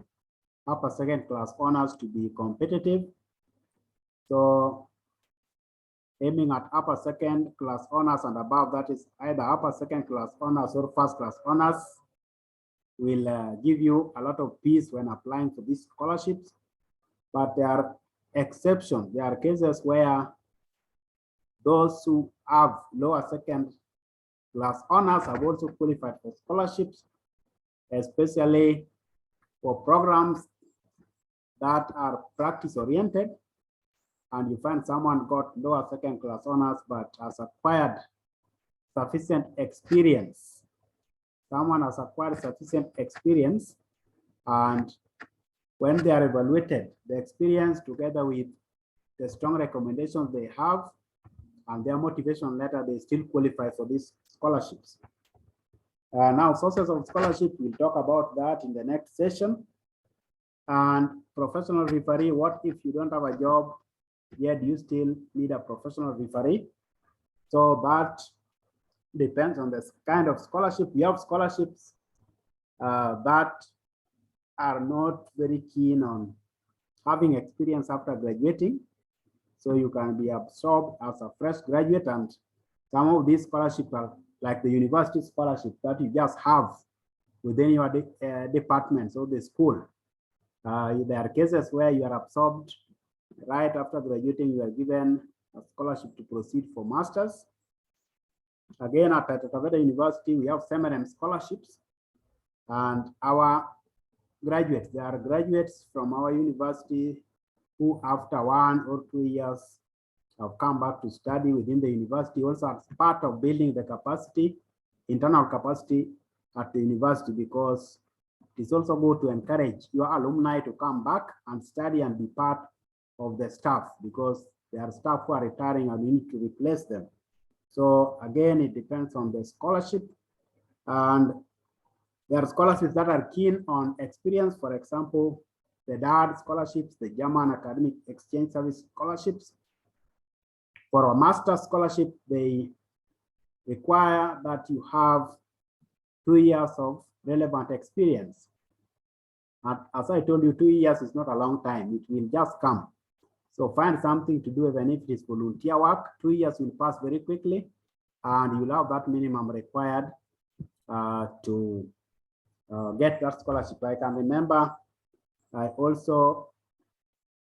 upper second class honors to be competitive. So aiming at upper second class honors and above, that is either upper second class honors or first class honors, will give you a lot of peace when applying for these scholarships. But there are exceptions. There are cases where those who have lower second class honors have also qualified for scholarships, especially for programs that are practice oriented. And you find someone got lower second class honors, but has acquired sufficient experience. Someone has acquired sufficient experience, and when they are evaluated, the experience together with the strong recommendations they have and their motivation letter, they still qualify for these scholarships. Now, sources of scholarship, we'll talk about that in the next session. And professional referee, what if you don't have a job, yet you still need a professional referee? So that depends on the kind of scholarship. We have scholarships that are not very keen on having experience after graduating. So you can be absorbed as a fresh graduate, and some of these scholarships are like the university scholarship that you just have within your department, so the school. There are cases where you are absorbed right after graduating, you are given a scholarship to proceed for masters. Again, at Taveta University, we have seminary scholarships, and our graduates, there are graduates from our university who after 1 or 2 years have come back to study within the university, also as part of building the capacity, internal capacity at the university, because it's also good to encourage your alumni to come back and study and be part of the staff, because there are staff who are retiring and we need to replace them. So again, it depends on the scholarship, and there are scholarships that are keen on experience. For example, the DAD scholarships, the German Academic Exchange Service scholarships. For a master's scholarship, they require that you have 2 years of relevant experience. And as I told you, 2 years is not a long time. It will just come. So find something to do, even if it is volunteer work. 2 years will pass very quickly, and you'll have that minimum required to get that scholarship. I can remember I also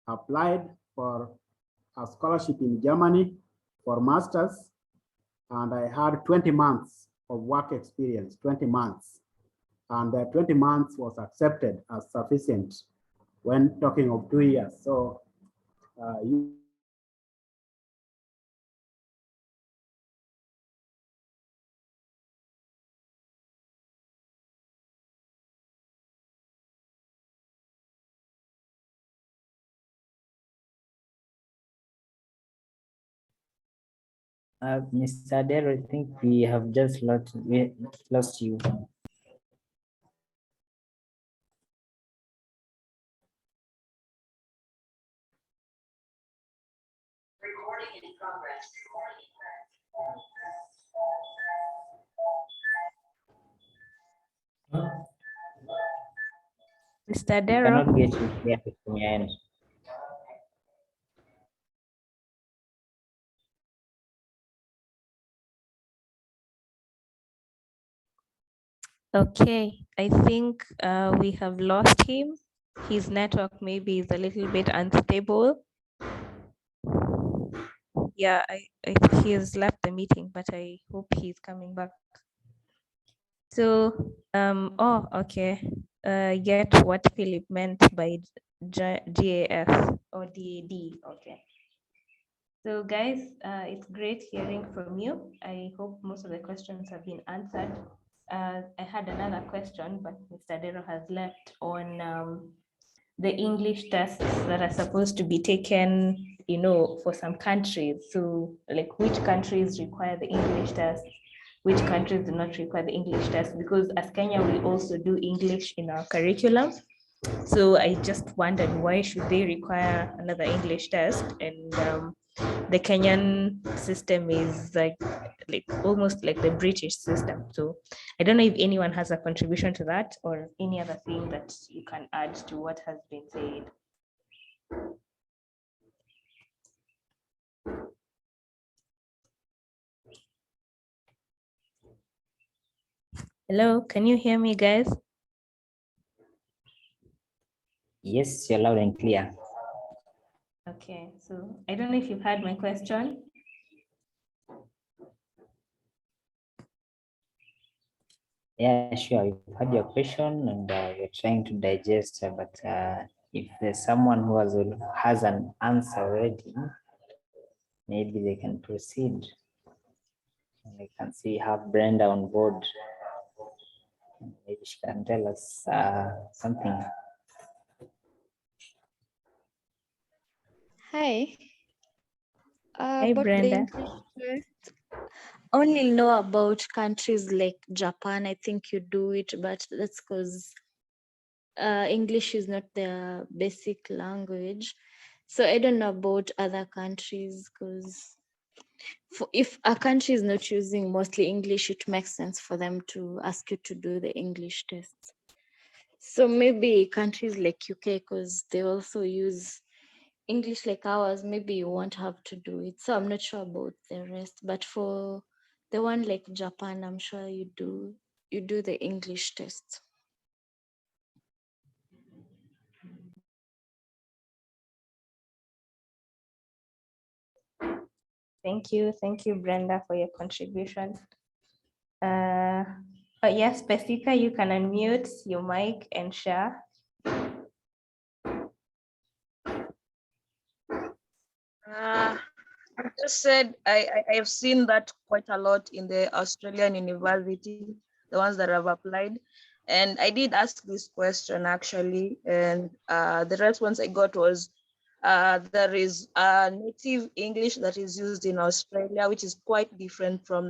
applied for a scholarship in Germany for masters, and I had 20 months of work experience, 20 months. And the 20 months was accepted as sufficient when talking of 2 years. So you Mr. Adero, I think we have just lost you. Recording in progress. Mr. We cannot Adero. get you here from your end. Okay, I think we have lost him. His network maybe is a little bit unstable. Yeah, I think he has left the meeting, but I hope he's coming back. So, oh, okay. Get what Philip meant by GAF or DAD. Okay. So guys, it's great hearing from you. I hope most of the questions have been answered. I had another question, but Mr. Dero has left on the English tests that are supposed to be taken, you know, for some countries. So like which countries require the English test, which countries do not require the English test, because as Kenya, we also do English in our curriculum. So I just wondered, why should they require another English test? And the Kenyan system is like almost like the British system. So I don't know if anyone has a contribution to that or any other thing that you can add to what has been said. Hello, can you hear me, guys? Yes, you're loud and clear. Okay, so I don't know if you've heard my question. Yeah, sure. You've had your question and we're trying to digest, but if there's someone who has an answer already, maybe they can proceed. I can see you have Brenda on board. Maybe she can tell us something. Hi. Hi, About the Brenda. English test, only know about countries like Japan. I think you do it, but that's because English is not their basic language. So I don't know about other countries because if a country is not using mostly English, it makes sense for them to ask you to do the English test. So maybe countries like UK, because they also use English like ours, maybe you won't have to do it. So I'm not sure about the rest, but for the one like Japan, I'm sure you do the English test. Thank you, Brenda, for your contribution. Yes, Pesika, you can unmute your mic and share. I just said I have seen that quite a lot in the Australian university, the ones that have applied. And I did ask this question actually, and the response I got was there is native English that is used in Australia, which is quite different from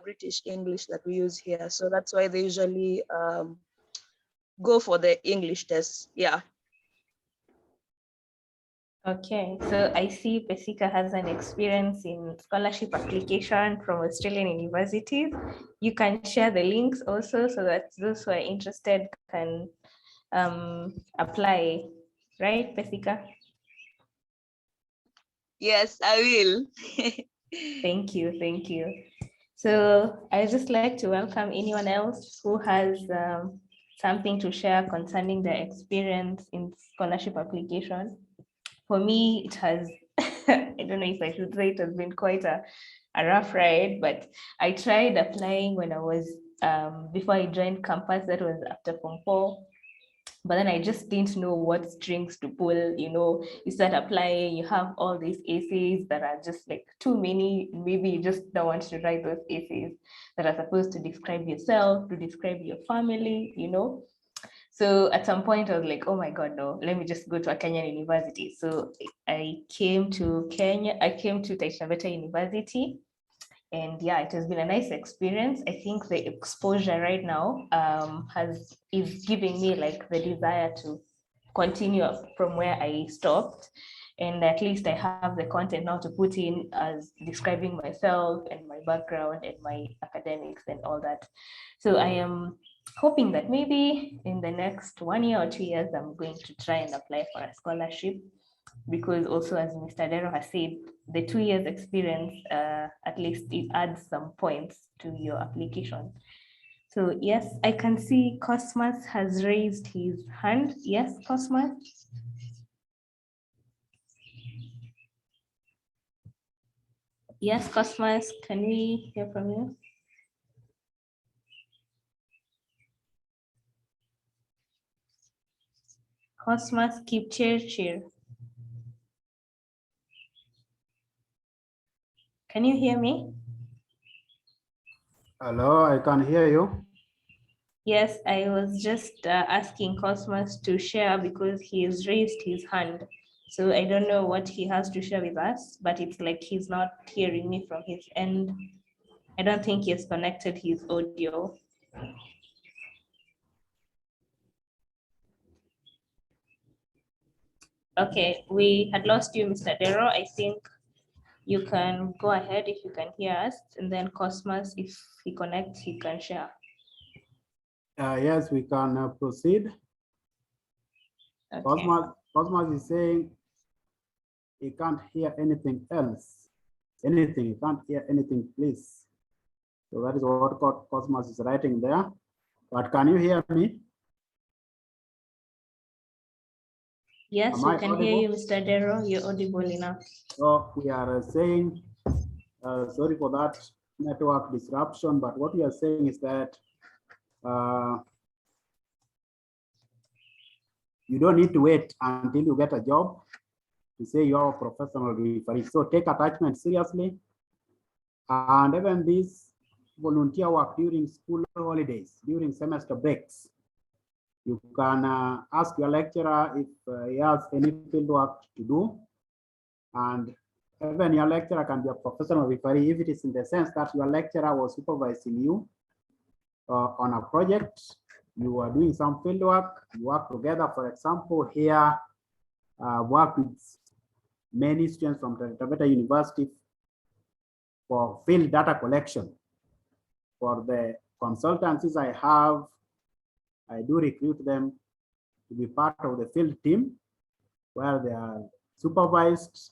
British English that we use here. So that's why they usually go for the English test. Yeah. Okay, so I see Pesika has an experience in scholarship application from Australian universities. You can share the links also so that those who are interested can apply, right, Pesika? Yes, I will. Thank you. So I just like to welcome anyone else who has something to share concerning their experience in scholarship application. For me, it has, I don't know if I should say it has been quite a rough ride, but I tried applying when I was, before I joined campus, that was after Form 4. But then I just didn't know what strings to pull. You start applying, you have all these essays that are just like too many. Maybe you just don't want to write those essays that are supposed to describe yourself, to describe your family. So at some point I was like, oh my God, no, let me just go to a Kenyan university. So I came to Kenya, I came to Taita Taveta University. And yeah, it has been a nice experience. I think the exposure right now is giving me like the desire to continue from where I stopped. And at least I have the content now to put in as describing myself and my background and my academics and all that. So I am hoping that maybe in the next 1 year or 2 years, I'm going to try and apply for a scholarship, because also, as Mr. Dero has said, the 2 years experience, at least it adds some points to your application. So yes, I can see Cosmas has raised his hand. Yes, Cosmas? Yes, Cosmas, can we hear from you? Cosmas Kipchirchir. Can you hear me? Hello, I can hear you. Yes, I was just asking Cosmas to share because he has raised his hand. So I don't know what he has to share with us, but it's like he's not hearing me from his end. I don't think he has connected his audio. Okay, we had lost you, Mr. Dero. I think you can go ahead if you can hear us, and then Cosmas, if he connects, he can share. Yes, we can proceed. Okay. Cosmas is saying he can't hear anything else. Anything, he can't hear anything, please. So that is what Cosmas is writing there. But can you hear me? Yes, Am we I can audible? hear you, Mr. Dero. You're audible enough. So we are saying, sorry for that network disruption, but what we are saying is that you don't need to wait until you get a job to say you are a professional referee. So take attachment seriously. And even this volunteer work during school holidays, during semester breaks, you can ask your lecturer if he has any field work to do. And even your lecturer can be a professional referee if it is in the sense that your lecturer was supervising you on a project, you are doing some field work, you work together. For example, here, work with many students from Taveta University for field data collection. For the consultancies I have, I do recruit them to be part of the field team where they are supervised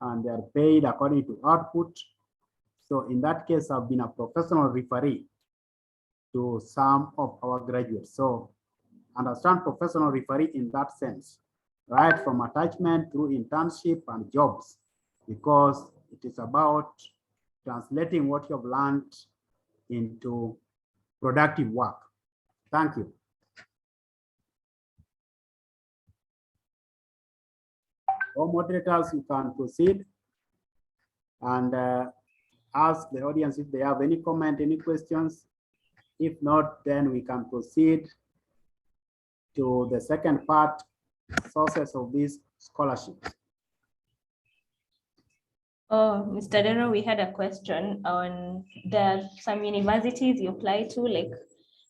and they are paid according to output. So in that case, I've been a professional referee to some of our graduates. So understand professional referee in that sense, right from attachment through internship and jobs, because it is about translating what you've learned into productive work. Thank you. All moderators, you can proceed and ask the audience if they have any comment, any questions. If not, then we can proceed to the second part, sources of these scholarships. Oh, Mr. Dero, we had a question on some universities you apply to, like,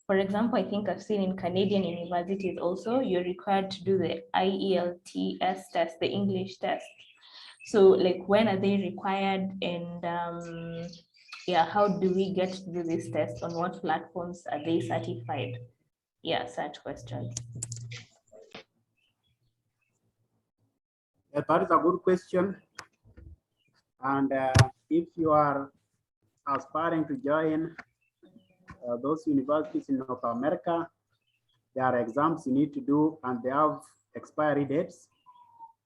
for example, I think I've seen in Canadian universities also, you're required to do the IELTS test, the English test. So like, when are they required? And yeah, how do we get to do this test? On what platforms are they certified? Yeah, such questions. Yeah, that is a good question. And if you are aspiring to join those universities in North America, there are exams you need to do and they have expiry dates.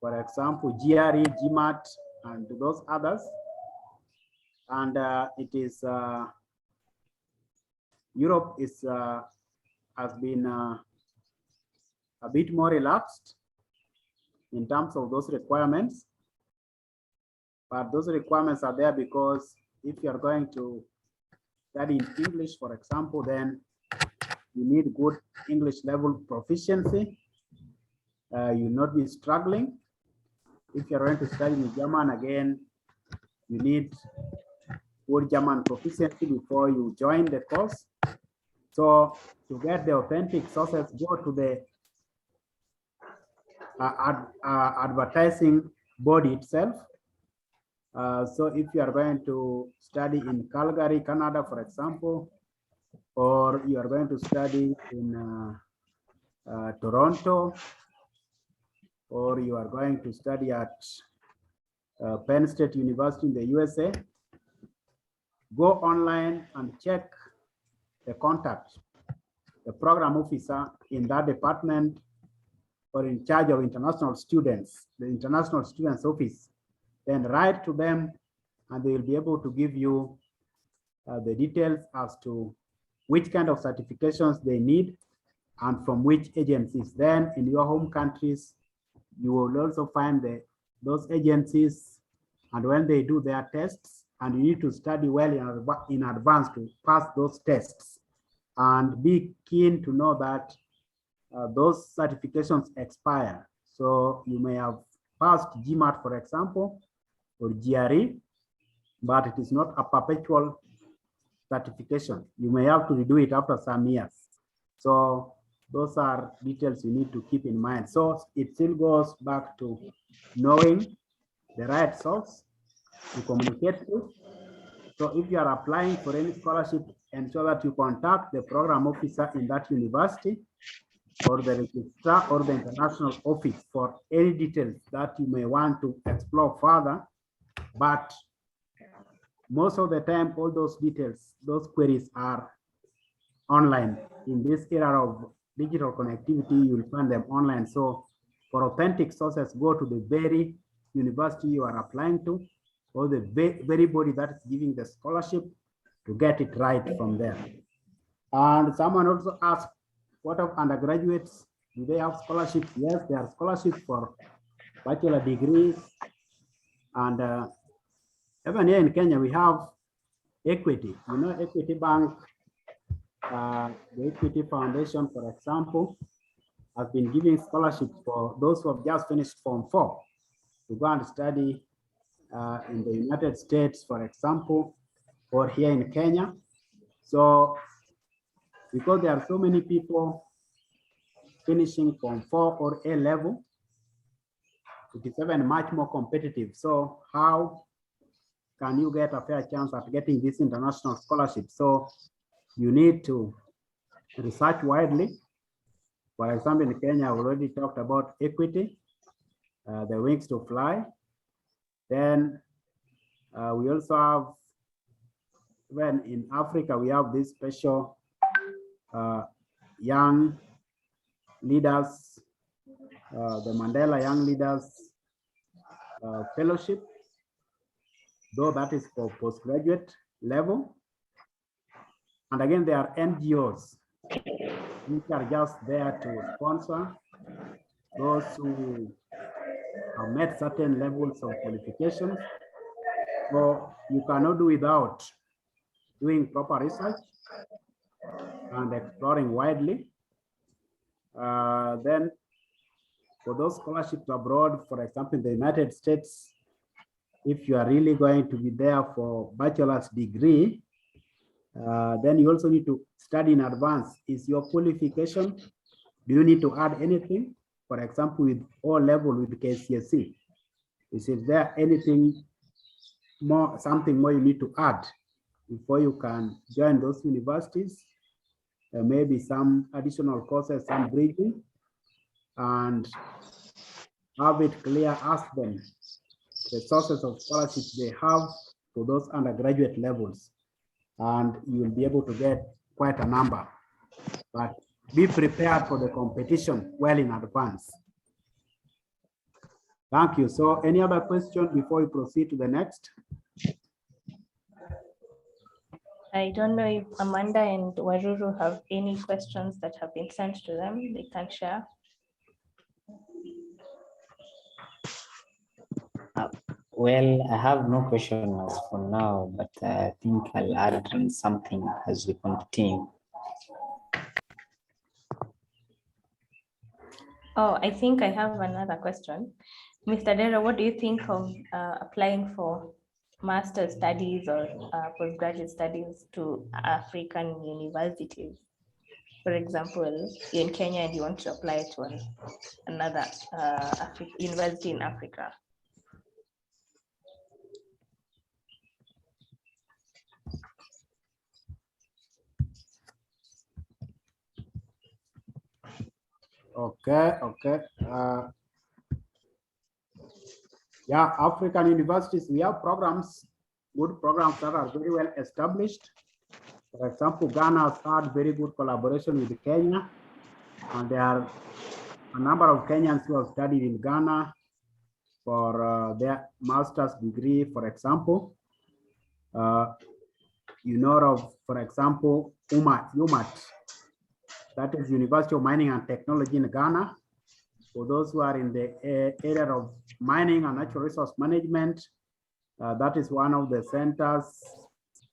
For example, GRE, GMAT, and those others. And it is, Europe is, has been a bit more relaxed in terms of those requirements. But those requirements are there because if you're going to study in English, for example, then you need good English level proficiency. You'll not be struggling. If you're going to study in German, again, you need good German proficiency before you join the course. So to get the authentic sources, go to the advertising body itself. So if you are going to study in Calgary, Canada, for example, or you are going to study in Toronto, or you are going to study at Penn State University in the USA, go online and check the contact, the program officer in that department or in charge of international students, the international students office. Then write to them and they will be able to give you the details as to which kind of certifications they need and from which agencies. Then in your home countries, you will also find those agencies, and when they do their tests, and you need to study well in advance to pass those tests, and be keen to know that those certifications expire. So you may have passed GMAT, for example, or GRE, but it is not a perpetual certification. You may have to redo it after some years. So those are details you need to keep in mind. So it still goes back to knowing the right source to communicate with. So if you are applying for any scholarship, ensure that you contact the program officer in that university or the registrar or the international office for any details that you may want to explore further. But most of the time, all those details, those queries are online. In this era of digital connectivity, you'll find them online. So for authentic sources, go to the very university you are applying to, or the very body that is giving the scholarship, to get it right from there. And someone also asked, what of undergraduates? Do they have scholarships? Yes, there are scholarships for bachelor degrees. And even here in Kenya, we have Equity. You know, Equity Bank, the Equity Foundation, for example, has been giving scholarships for those who have just finished Form 4 to go and study in the United States, for example, or here in Kenya. So because there are so many people finishing Form 4 or A level, it is even much more competitive. So how can you get a fair chance at getting this international scholarship? So you need to research widely. For example, in Kenya, I already talked about equity, the wings to fly. Then we also have, when in Africa, we have this special young leaders, the Mandela Young Leaders Fellowship, though that is for postgraduate level. And again, there are NGOs which are just there to sponsor those who have met certain levels of qualifications. So you cannot do without doing proper research and exploring widely. Then for those scholarships abroad, for example, in the United States, if you are really going to be there for bachelor's degree, then you also need to study in advance. Is your qualification, do you need to add anything? For example, with O level with KCSE, is there anything more, something more you need to add before you can join those universities? Maybe some additional courses, some bridging, and have it clear, ask them the sources of scholarships they have for those undergraduate levels, and you will be able to get quite a number. But be prepared for the competition well in advance. Thank you. So any other question before we proceed to the next? I don't know if Amanda and Waruru have any questions that have been sent to them. They can share. Well, I have no questions for now, but I think I'll add something as we continue. Oh, I think I have another question. Mr. Dera, what do you think of applying for master's studies or postgraduate studies to African universities? For example, you're in Kenya and you want to apply to another university in Africa. Okay. Yeah, African universities, we have programs, good programs that are very well established. For example, Ghana has had very good collaboration with Kenya, and there are a number of Kenyans who have studied in Ghana for their master's degree, for example. You know of, for example, UMAT, that is University of Mining and Technology in Ghana. For those who are in the area of mining and natural resource management, that is one of the centers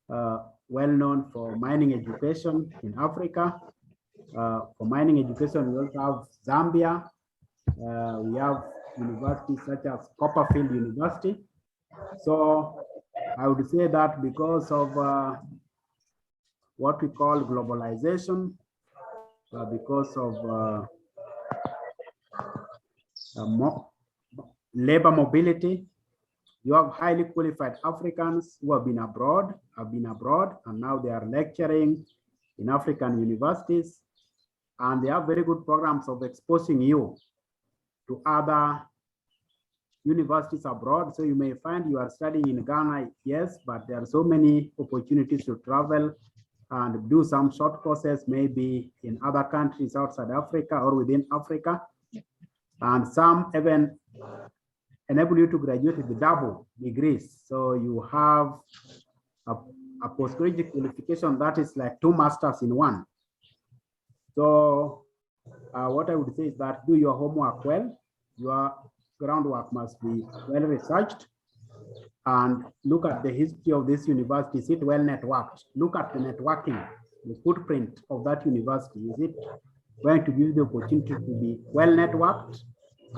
well known for mining education in Africa. For mining education, we also have Zambia. We have universities such as Copperfield University. So I would say that because of what we call globalization, because of labor mobility, you have highly qualified Africans who have been abroad, and now they are lecturing in African universities, and they have very good programs of exposing you to other universities abroad. So you may find you are studying in Ghana, yes, but there are so many opportunities to travel and do some short courses, maybe in other countries outside Africa or within Africa. And some even enable you to graduate with double degrees. So you have a postgraduate qualification that is like 2 masters in one. So what I would say is that do your homework well. Your groundwork must be well researched, and look at the history of this university. Is it well networked? Look at the networking, the footprint of that university. Is it going to give you the opportunity to be well networked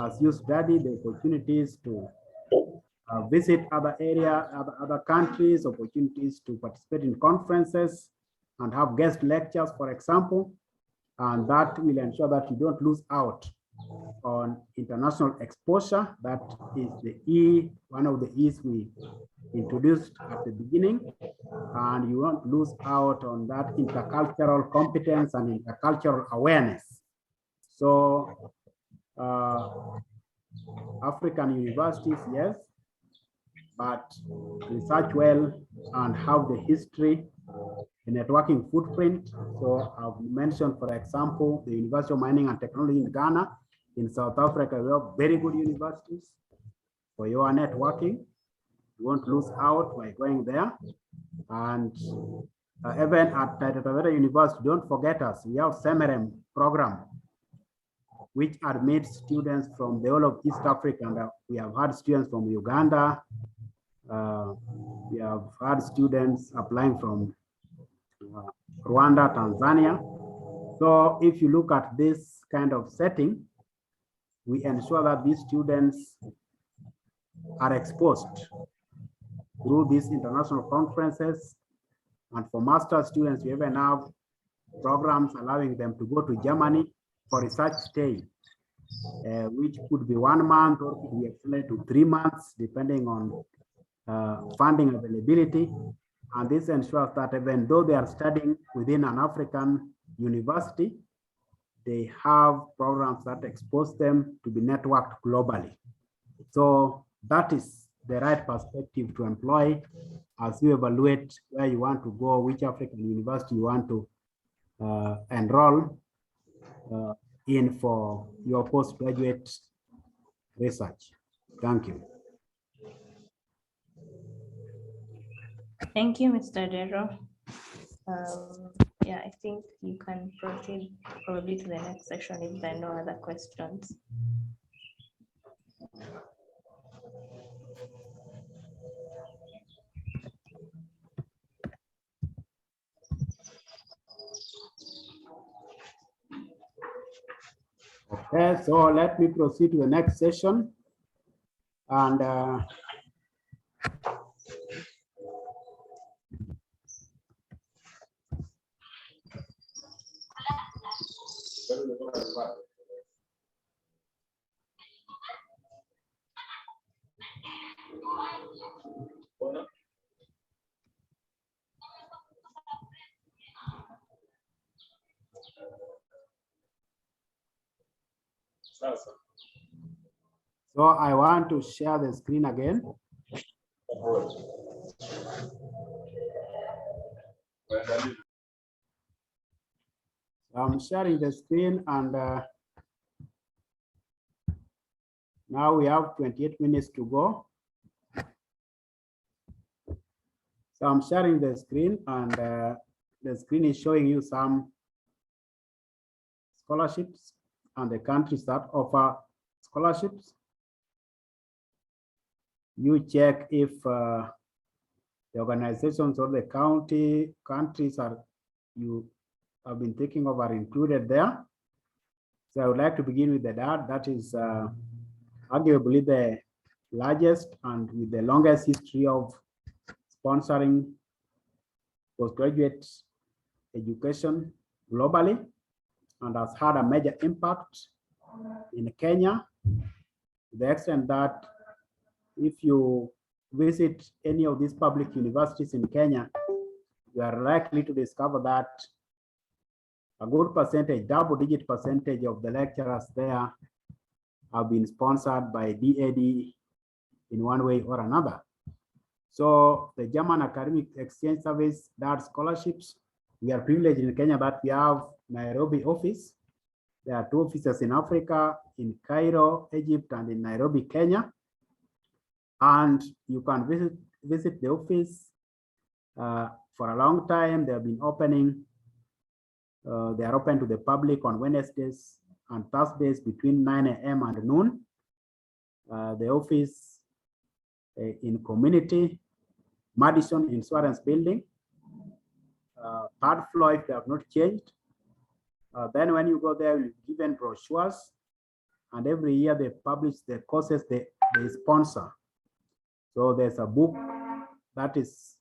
as you study, the opportunities to visit other other countries, opportunities to participate in conferences and have guest lectures, for example, and that will ensure that you don't lose out on international exposure. That is the E, one of the E's we introduced at the beginning, and you won't lose out on that intercultural competence and intercultural awareness. So African universities, yes, but research well and have the history, the networking footprint. So I've mentioned, for example, the University of Mining and Technology in Ghana. In South Africa, we have very good universities for your networking. You won't lose out by going there. And even at Taita Taveta University, don't forget us. We have SEMEREM program, which admits students from the whole of East Africa. And we have had students from Uganda. We have had students applying from Rwanda, Tanzania. So if you look at this kind of setting, we ensure that these students are exposed through these international conferences. And for master students, we even have programs allowing them to go to Germany for research stay, which could be 1 month or could be extended to 3 months, depending on funding availability. And this ensures that even though they are studying within an African university, they have programs that expose them to be networked globally. So that is the right perspective to employ as you evaluate where you want to go, which African university you want to enroll in for your postgraduate research. Thank you. Thank you, Mr. Dero. Yeah, I think you can proceed probably to the next section if there are no other questions. Okay, so let me proceed to the next session. And so I want to share the screen again. I'm sharing the screen, and now we have 28 minutes to go. So I'm sharing the screen, and the screen is showing you some scholarships and the countries that offer scholarships. You check if the organizations or the countries you have been thinking of are included there. So I would like to begin with the DAD. That is arguably the largest and with the longest history of sponsoring postgraduate education globally, and has had a major impact in Kenya, to the extent that if you visit any of these public universities in Kenya, you are likely to discover that a good percentage, double-digit percentage of the lecturers there have been sponsored by DAD in one way or another. So the German Academic Exchange Service, DAD scholarships, we are privileged in Kenya that we have Nairobi office. There are 2 offices in Africa, in Cairo, Egypt, and in Nairobi, Kenya. And you can visit the office for a long time. They have been opening. They are open to the public on Wednesdays and Thursdays between 9 a.m. and noon. The office in Community, Madison Insurance Building, 3rd floor if they have not changed. Then when you go there, you'll be given brochures, and every year they publish the courses they sponsor. So there's a book that is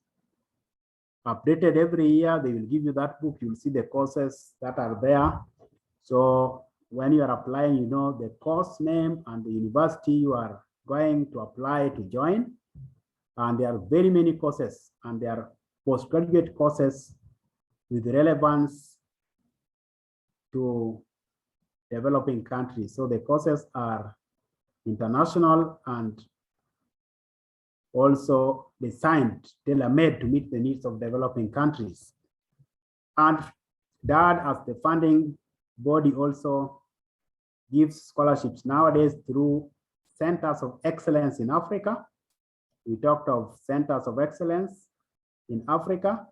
updated every year. They will give you that book. You'll see the courses that are there. So when you are applying, you know the course name and the university you are going to apply to join. And there are very many courses, and there are postgraduate courses with relevance to developing countries. So the courses are international and also designed, tailor-made to meet the needs of developing countries. And that, as the funding body, also gives scholarships nowadays through centers of excellence in Africa. We talked of centers of excellence in Africa.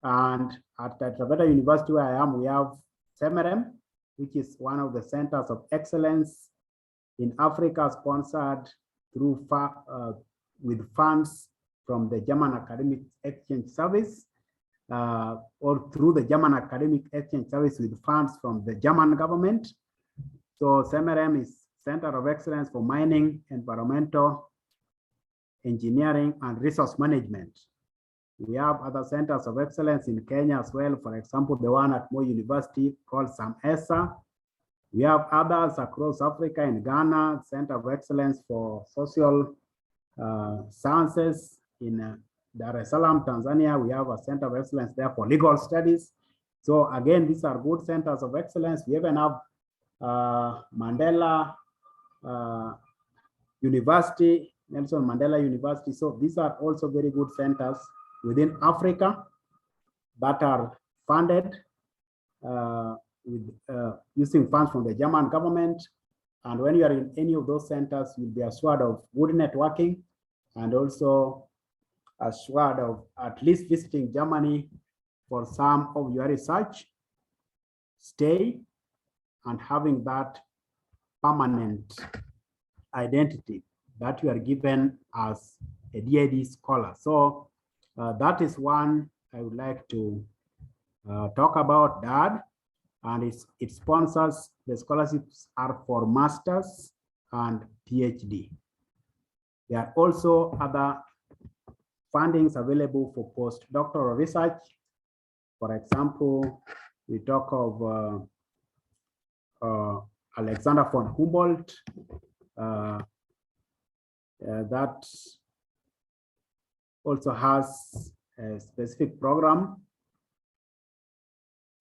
And at Traveta University, where I am, we have SEMEREM, which is one of the centers of excellence in Africa, sponsored through with funds from the German Academic Exchange Service, or through the German Academic Exchange Service with funds from the German government. So SEMEREM is Center of Excellence for Mining, Environmental Engineering, and Resource Management. We have other centers of excellence in Kenya as well. For example, the one at Moi University called SAMESA. We have others across Africa, in Ghana, Center of Excellence for Social Sciences. In Dar es Salaam, Tanzania, we have a Center of Excellence there for Legal Studies. So again, these are good centers of excellence. We even have Mandela University, Nelson Mandela University. So these are also very good centers within Africa that are funded with using funds from the German government. And when you are in any of those centers, you'll be assured of good networking, and also assured of at least visiting Germany for some of your research, stay, and having that permanent identity that you are given as a DID scholar. So that is one I would like to talk about, that. And it sponsors, the scholarships are for masters and PhD. There are also other fundings available for postdoctoral research. For example, we talk of Alexander von Humboldt, that also has a specific program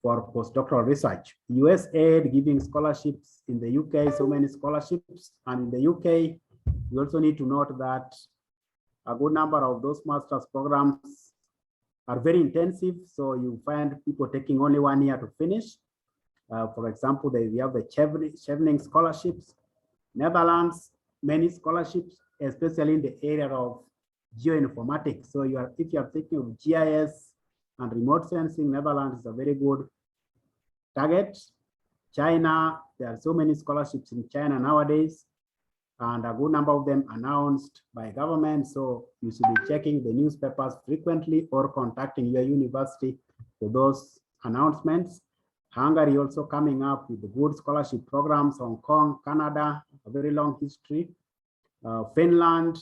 for postdoctoral research. USAID giving scholarships in the UK, so many scholarships. And in the UK, you also need to note that a good number of those master's programs are very intensive. So you find people taking only 1 year to finish. For example, we have the Chevening scholarships. Netherlands, many scholarships, especially in the area of geoinformatics. So if you are thinking of GIS and remote sensing, Netherlands is a very good target. China, there are so many scholarships in China nowadays, and a good number of them announced by government. So you should be checking the newspapers frequently or contacting your university for those announcements. Hungary also coming up with the good scholarship programs. Hong Kong, Canada, a very long history. Finland,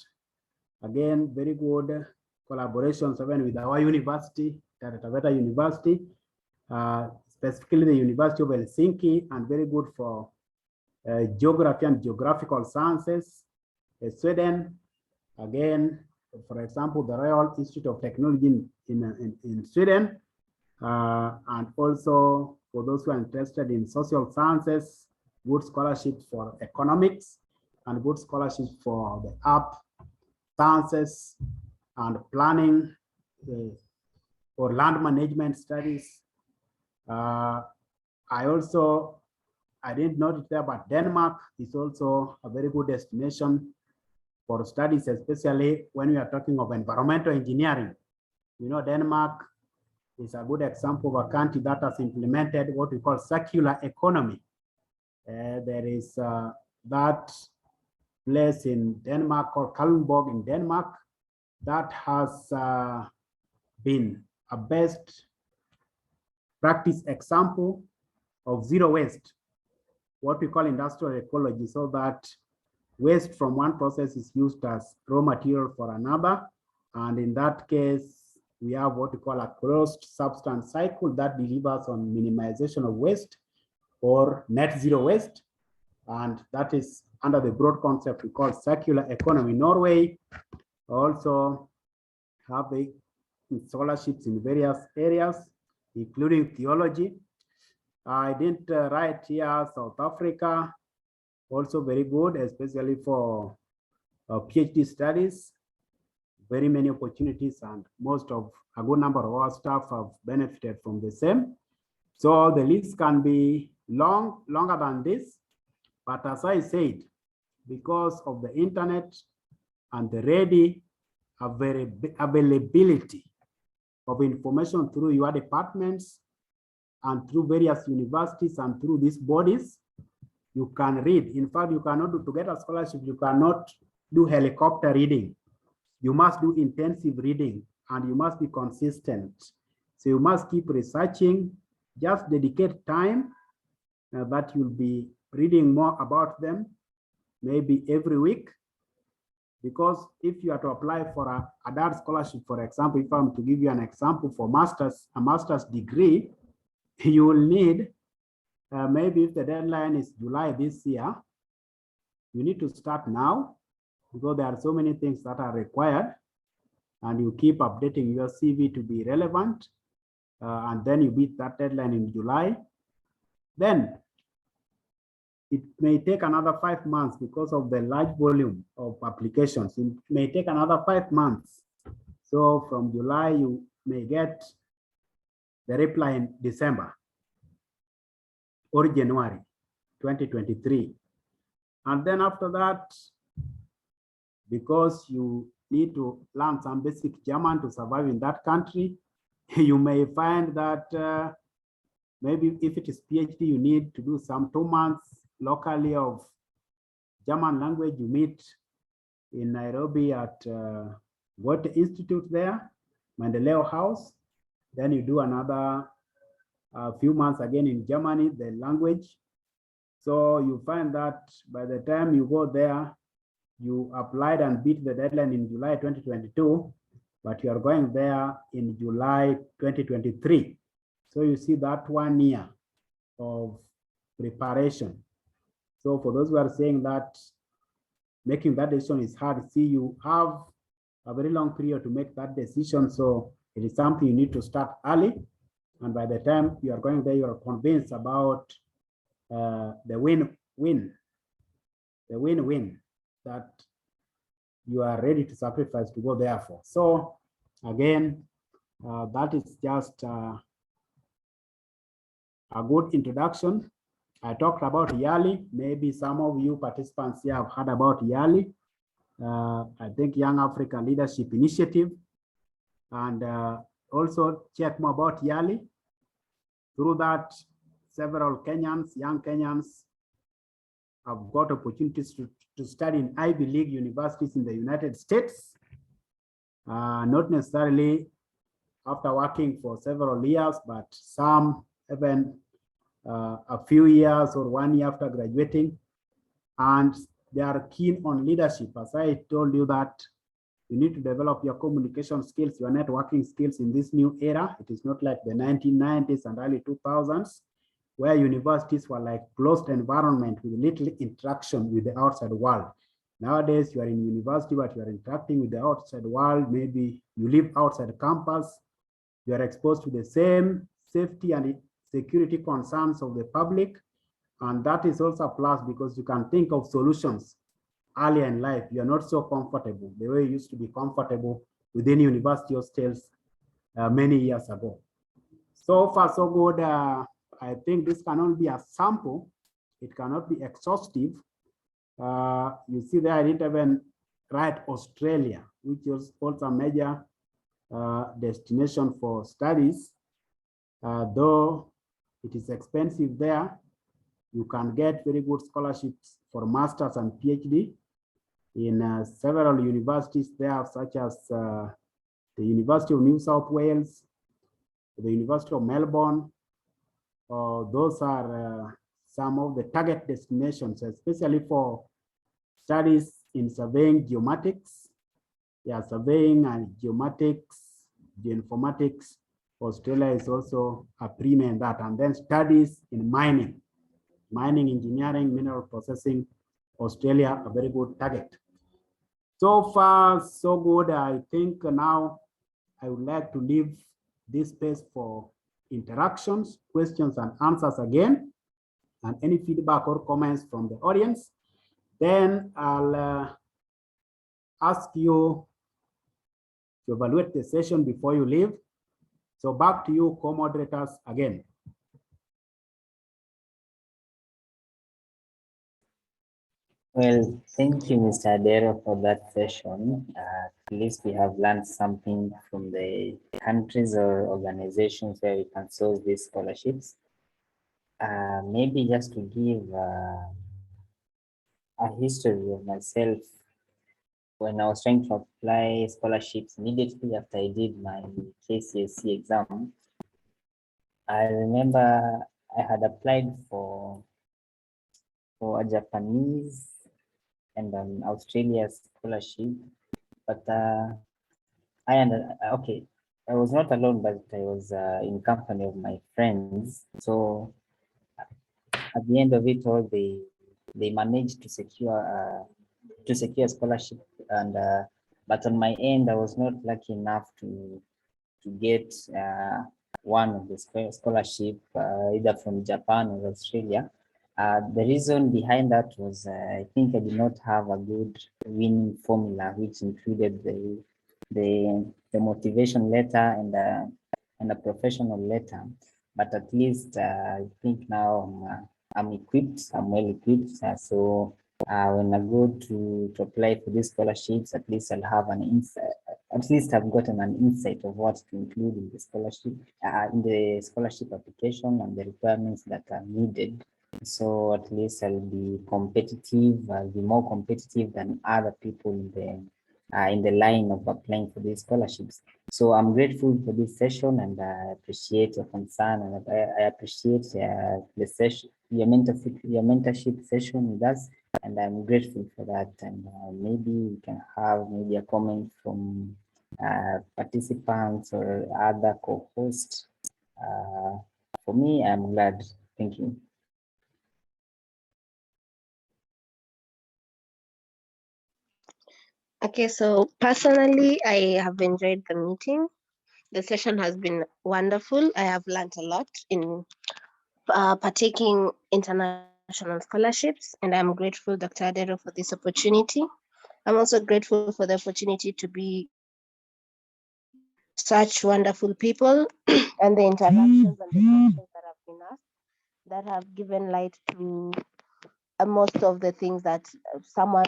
again, very good collaborations even with our university, Taveta University, specifically the University of Helsinki, and very good for geography and geographical sciences. Sweden, again, for example, the Royal Institute of Technology in Sweden, and also for those who are interested in social sciences, good scholarships for economics, and good scholarships for the art sciences and planning or land management studies. I didn't note it there, but Denmark is also a very good destination for studies, especially when we are talking of environmental engineering. You know, Denmark is a good example of a country that has implemented what we call circular economy. There is that place in Denmark called Kalundborg in Denmark that has been a best practice example of zero waste, what we call industrial ecology, so that waste from one process is used as raw material for another. And in that case, we have what we call a closed substance cycle that delivers on minimization of waste or net zero waste. And that is under the broad concept we call circular economy. Norway also have the scholarships in various areas, including theology. I didn't write here South Africa, also very good, especially for PhD studies. Very many opportunities, and a good number of our staff have benefited from the same. So the list can be longer than this, but as I said, because of the internet and the ready availability of information through your departments and through various universities and through these bodies, you can read. In fact, you cannot to get a scholarship, you cannot do helicopter reading. You must do intensive reading and you must be consistent. So you must keep researching, just dedicate time that you'll be reading more about them, maybe every week. Because if you are to apply for a adult scholarship, for example, if I'm to give you an example for a master's degree, you will need, maybe if the deadline is July this year, you need to start now because there are so many things that are required, and you keep updating your CV to be relevant, and then you beat that deadline in July. Then it may take another 5 months because of the large volume of applications. It may take another 5 months. So from July, you may get the reply in December or January 2023. And then after that, because you need to learn some basic German to survive in that country, you may find that maybe if it is PhD, you need to do some 2 months locally of German language. You meet in Nairobi at Goethe Institute there, Mandeleo House. Then you do another few months again in Germany, the language. So you find that by the time you go there, you applied and beat the deadline in July 2022, but you are going there in July 2023. So you see that 1 year of preparation. So for those who are saying that making that decision is hard, see, you have a very long period to make that decision. So it is something you need to start early. And by the time you are going there, you are convinced about the win-win that you are ready to sacrifice to go there for. So again, that is just a good introduction. I talked about YALI. Maybe some of you participants here have heard about YALI. I think Young Africa Leadership Initiative. And also check more about YALI. Through that, several Kenyans, young Kenyans, have got opportunities to study in Ivy League universities in the United States. Not necessarily after working for several years, but some even a few years or 1 year after graduating. And they are keen on leadership. As I told you that you need to develop your communication skills, your networking skills in this new era. It is not like the 1990s and early 2000s, where universities were like closed environment with little interaction with the outside world. Nowadays, you are in university, but you are interacting with the outside world. Maybe you live outside campus. You are exposed to the same safety and security concerns of the public. And that is also a plus because you can think of solutions earlier in life. You are not so comfortable the way you used to be comfortable within university hostels many years ago. So far, so good. I think this can only be a sample. It cannot be exhaustive. You see there, I didn't even write Australia, which is also a major destination for studies. Though it is expensive there, you can get very good scholarships for masters and PhD in several universities there, such as the University of New South Wales, the University of Melbourne. Those are some of the target destinations, especially for studies in surveying geomatics. Yeah, surveying and geomatics, geoinformatics. Australia is also a premier in that. And then studies in mining, mining engineering, mineral processing. Australia, a very good target. So far, so good. I think now I would like to leave this space for interactions, questions and answers again, and any feedback or comments from the audience. Then I'll ask you to evaluate the session before you leave. So back to you, co-moderators again. Well, thank you, Mr. Adero, for that session. At least we have learned something from the countries or organizations where we can source these scholarships. Maybe just to give a history of myself. When I was trying to apply scholarships immediately after I did my KCSE exam, I remember I had applied for a Japanese and an Australia scholarship, but okay, I was not alone, but I was in company of my friends. So at the end of it all, they managed to secure a scholarship, and but on my end, I was not lucky enough to get one of the scholarship either from Japan or Australia. The reason behind that was I think I did not have a good winning formula, which included the motivation letter and a professional letter. But at least I think now I'm equipped, I'm well equipped. So when I go to apply for these scholarships, at least I'll have an insight. At least I've gotten an insight of what to include in the scholarship application and the requirements that are needed. So at least I'll be competitive. I'll be more competitive than other people in the line of applying for these scholarships. So I'm grateful for this session, and I appreciate your concern, and I appreciate the session, your mentorship session with us, and I'm grateful for that. And maybe we can have maybe a comment from participants or other co-hosts. For me, I'm glad. Thank you. Okay, so personally, I have enjoyed the meeting. The session has been wonderful. I have learned a lot in partaking international scholarships, and I'm grateful, Dr. Adero, for this opportunity. I'm also grateful for the opportunity to be such wonderful people and the interactions and the questions that have been asked that have given light to most of the things that someone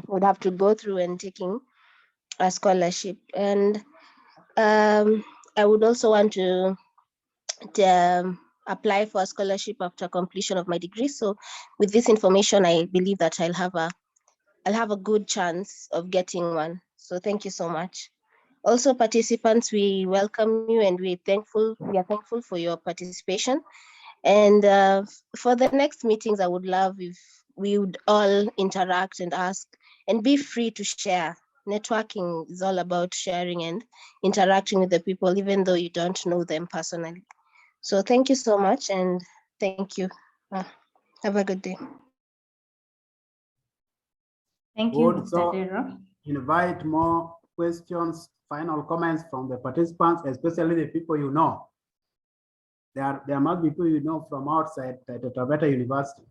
would have to go through when taking a scholarship. And I would also want to apply for a scholarship after completion of my degree. So with this information, I believe that I'll have a good chance of getting one. So thank you so much. Also, participants, we welcome you, and we are thankful for your participation. And for the next meetings, I would love if we would all interact and ask and be free to share. Networking is all about sharing and interacting with the people, even though you don't know them personally. So thank you so much, and thank you. Have a good day. Thank you, Good. Mr. So Adero. invite more questions, final comments from the participants, especially the people you know. There must be people you know from outside Taveta University.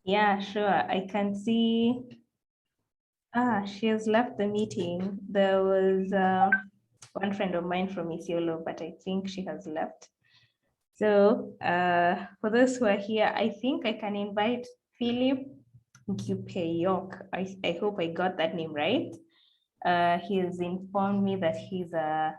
Yeah, sure. I can see. She has left the meeting. There was one friend of mine from Isiolo, but I think she has left. So for those who are here, I think I can invite Philip Gupeyok. I hope I got that name right. He has informed me that he's a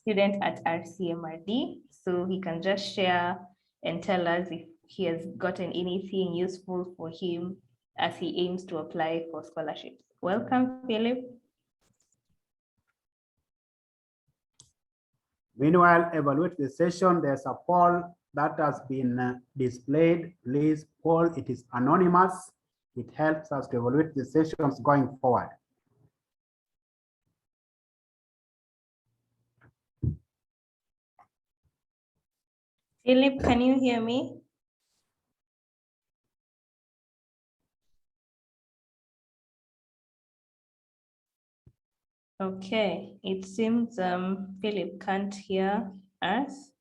student at RCMRD, so he can just share and tell us if he has gotten anything useful for him as he aims to apply for scholarships. Welcome, Philip. Meanwhile, evaluate the session. There's a poll that has been displayed. Please poll. It is anonymous. It helps us to evaluate the sessions going forward. Philip, can you hear me? Okay, it seems Philip can't hear us.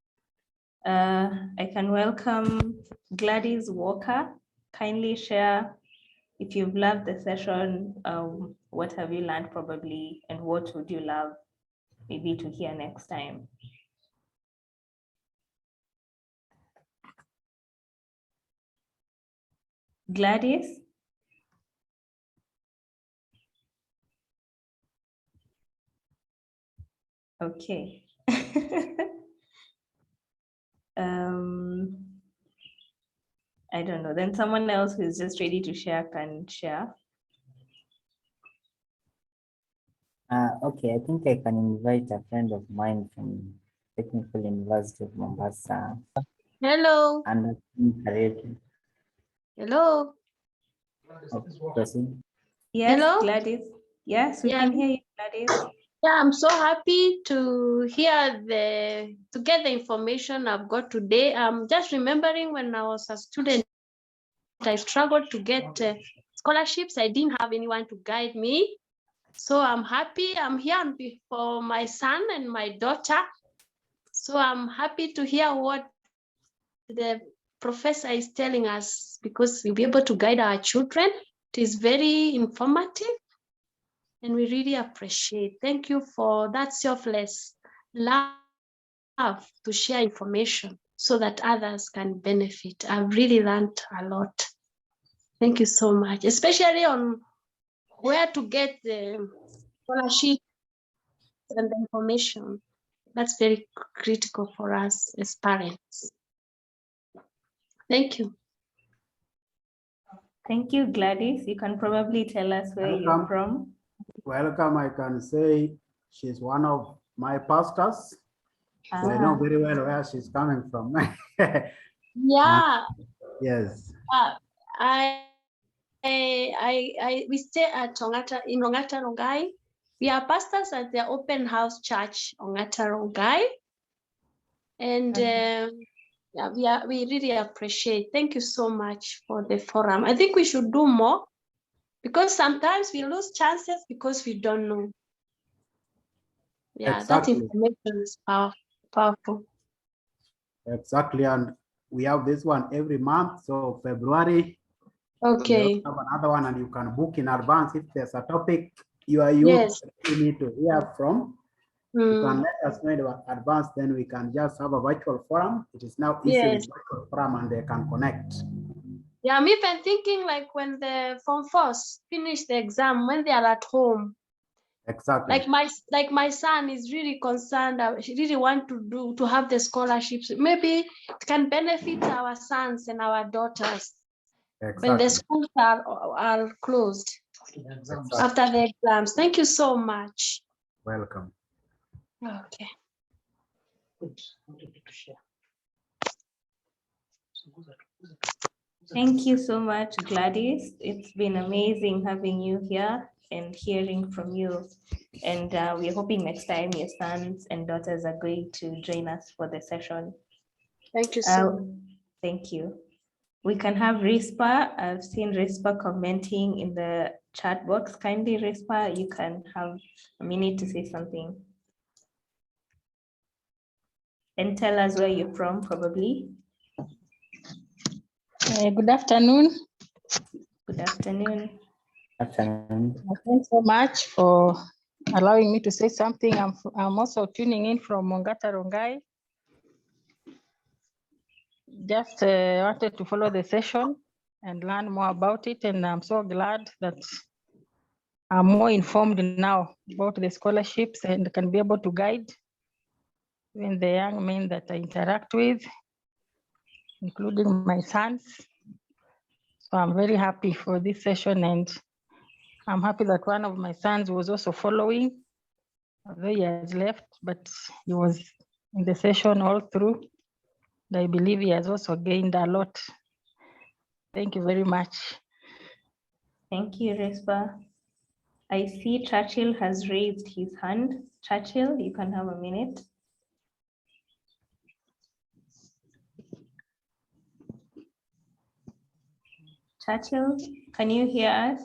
I can welcome Gladys Walker. Kindly share if you've loved the session, what have you learned probably, and what would you love maybe to hear next time? Gladys? Okay. I don't know. Then someone else who's just ready to share can share. Okay, I think I can invite a friend of mine from Technical University of Mombasa. Hello. And Hello. proceed. Yes, Hello? Gladys. Yes, we can hear you, Gladys. Yeah, I'm so happy to hear to get the information I've got today. I'm just remembering when I was a student, I struggled to get scholarships. I didn't have anyone to guide me. So I'm happy. I'm here for my son and my daughter. So I'm happy to hear what the professor is telling us, because we'll be able to guide our children. It is very informative. And we really appreciate. Thank you for that selfless love to share information so that others can benefit. I've really learned a lot. Thank you so much, especially on where to get the scholarship and the information. That's very critical for us as parents. Thank you. Thank you, Gladys. You can probably tell us where you're from. Welcome, I can say she's one of my pastors. So I know very well where she's coming from. Yeah. Yes. We stay at Ongata in Ongata Rongai. We are pastors at the Open House Church Ongata Rongai, and we really appreciate. Thank you so much for the forum. I think we should do more, because sometimes we lose chances because we don't know. Yeah, Exactly. that information is powerful. Exactly, and we have this one every month. So February, okay, we have another one, and you can book in advance if there's a topic you are yes. you need to hear from. You can let us know in advance, then we can just have a virtual forum. It is now easy with virtual forum, and they can connect. Yeah, I'm even thinking like when the Form 4s finish the exam, when they are at home. Exactly. Like my son is really concerned. He really want to have the scholarships. Maybe it can benefit our sons and our daughters when the schools are closed after the exams. Thank you so much. Welcome. Okay. Thank you so much, Gladys. It's been amazing having you here and hearing from you. And we're hoping next time your sons and daughters are going to join us for the session. Thank you so much. Thank you. We can have Rispa. I've seen Rispa commenting in the chat box. Kindly, Rispa, you can have a minute to say something. And tell us where you're from, probably. Good afternoon. Good afternoon. Thanks so much for allowing me to say something. I'm also tuning in from Ongata Rongai. Just wanted to follow the session and learn more about it, and I'm so glad that I'm more informed now about the scholarships and can be able to guide even the young men that I interact with, including my sons. So I'm very happy for this session, and I'm happy that one of my sons was also following, although he has left, but he was in the session all through. I believe he has also gained a lot. Thank you very much. Thank you, Respa. I see Churchill has raised his hand. Churchill, you can have a minute. Churchill, can you hear us?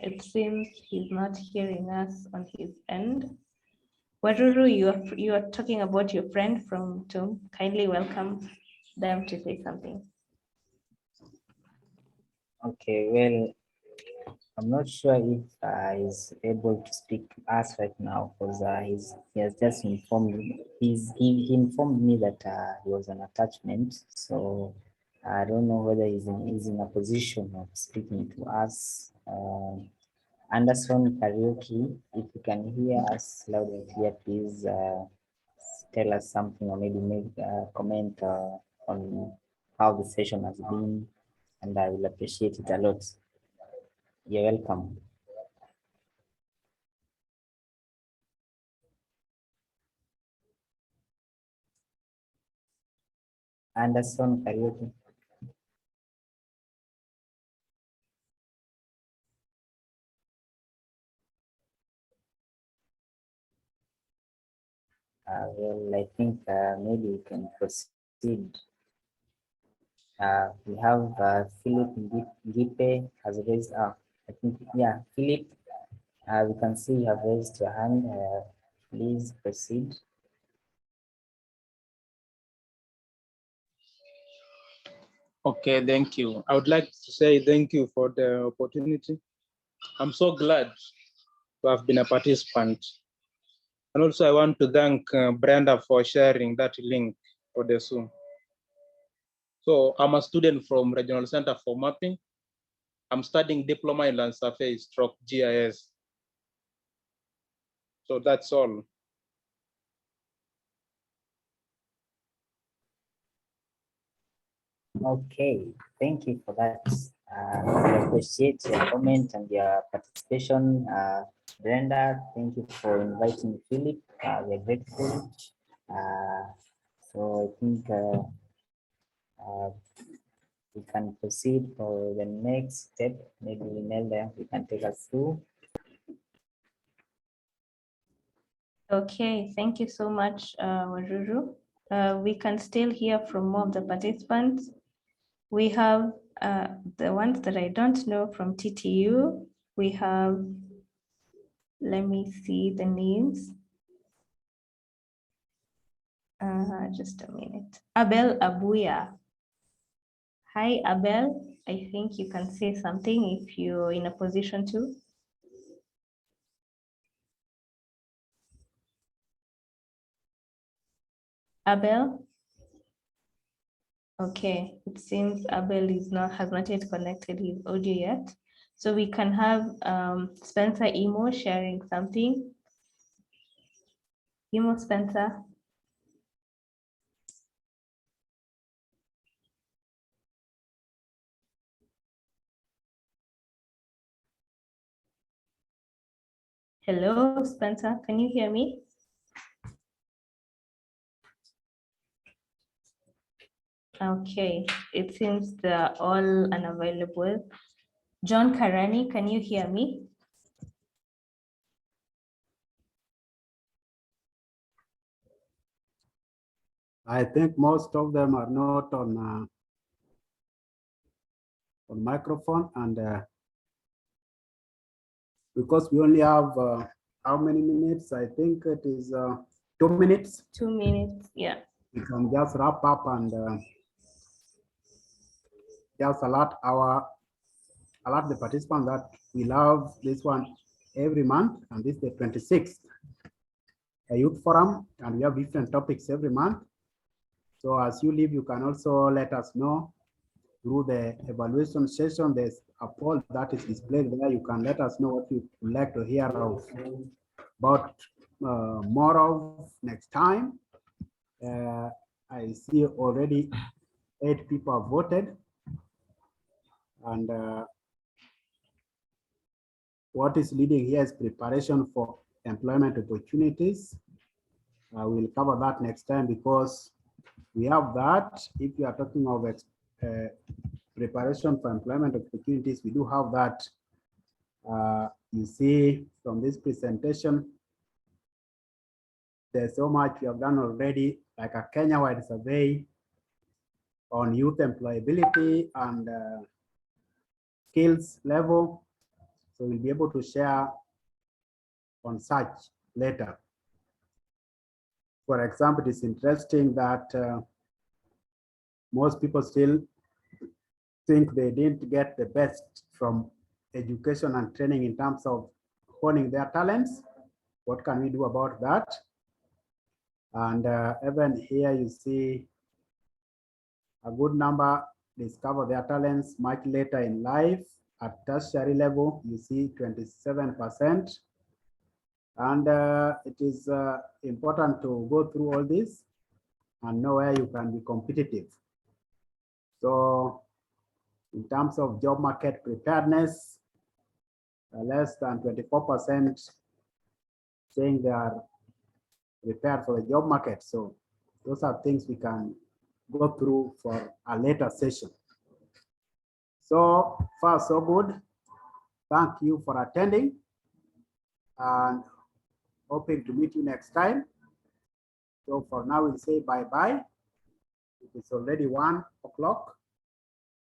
It seems he's not hearing us on his end. Waruru, you are talking about your friend from TUM. Kindly welcome them to say something. Okay, well, I'm not sure if he's able to speak to us right now because he has just informed me. He informed me that he was an attachment. So I don't know whether he's in a position of speaking to us. Anderson Karaoke, if you can hear us loud and clear, please tell us something or maybe make a comment on how the session has been, and I will appreciate it a lot. You're welcome. Anderson Karaoke. Well, I think maybe we can proceed. We have Philip Gipe has raised up. I think, yeah, Philip, we can see you have raised your hand. Please proceed. Okay, thank you. I would like to say thank you for the opportunity. I'm so glad to have been a participant. And also I want to thank Brenda for sharing that link for the Zoom. So I'm a student from Regional Center for Mapping. I'm studying Diploma in Land Survey / GIS. So that's all. Okay, thank you for that. I appreciate your comment and your participation. Brenda, thank you for inviting Philip. We're grateful. So I think we can proceed for the next step. Maybe Imelda, you can take us through. Okay, thank you so much, Waruru. We can still hear from more of the participants. We have the ones that I don't know from TTU. We have, let me see the names. Just a minute. Abel Abuya. Hi, Abel. I think you can say something if you're in a position to. Abel? Okay, it seems Abel has not yet connected his audio yet. So we can have Spencer Imo sharing something. Imo Spencer. Hello, Spencer, can you hear me? Okay, it seems they're all unavailable. John Karani, can you hear me? I think most of them are not on microphone, and because we only have how many minutes? I think it is 2 minutes. 2 minutes, yeah. We can just wrap up and just alert the participants that we love this one every month, and this is the 26th youth forum, and we have different topics every month. So as you leave, you can also let us know through the evaluation session. There's a poll that is displayed there. You can let us know what you would like to hear about more of next time. I see already 8 people have voted, and what is leading here is preparation for employment opportunities. We'll cover that next time because we have that. If you are talking of preparation for employment opportunities, we do have that. You see from this presentation, there's so much we have done already, like a Kenya-wide survey on youth employability and skills level. So we'll be able to share on such later. For example, it's interesting that most people still think they didn't get the best from education and training in terms of honing their talents. What can we do about that? And even here you see a good number discover their talents much later in life. At tertiary level, you see 27%. And it is important to go through all this and know where you can be competitive. So in terms of job market preparedness, less than 24% saying they are prepared for the job market. So those are things we can go through for a later session. So far, so good. Thank you for attending and hoping to meet you next time. So for now, we'll say bye-bye. It's already 1 o'clock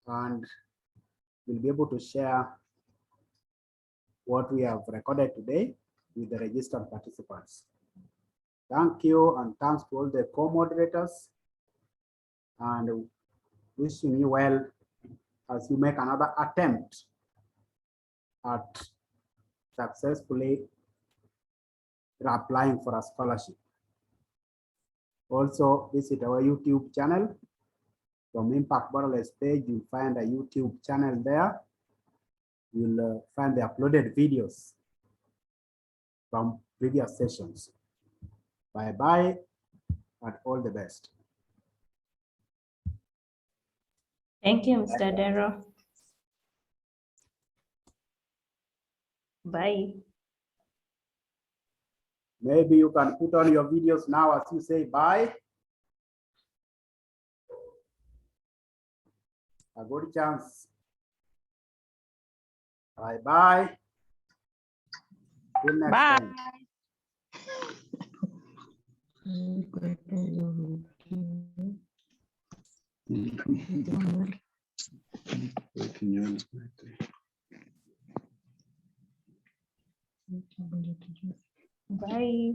and we'll be able to share what we have recorded today with the registered participants. Thank you and thanks to all the co-moderators and wishing you well as you make another attempt at successfully applying for a scholarship. Also visit our YouTube channel. From Impact Borderless page, you'll find a YouTube channel there. You'll find the uploaded videos from previous sessions. Bye-bye and all the best. Thank you, Mr. Dero. Bye. Maybe you can put on your videos now as you say bye. A good chance. Bye-bye. Till next time. Bye.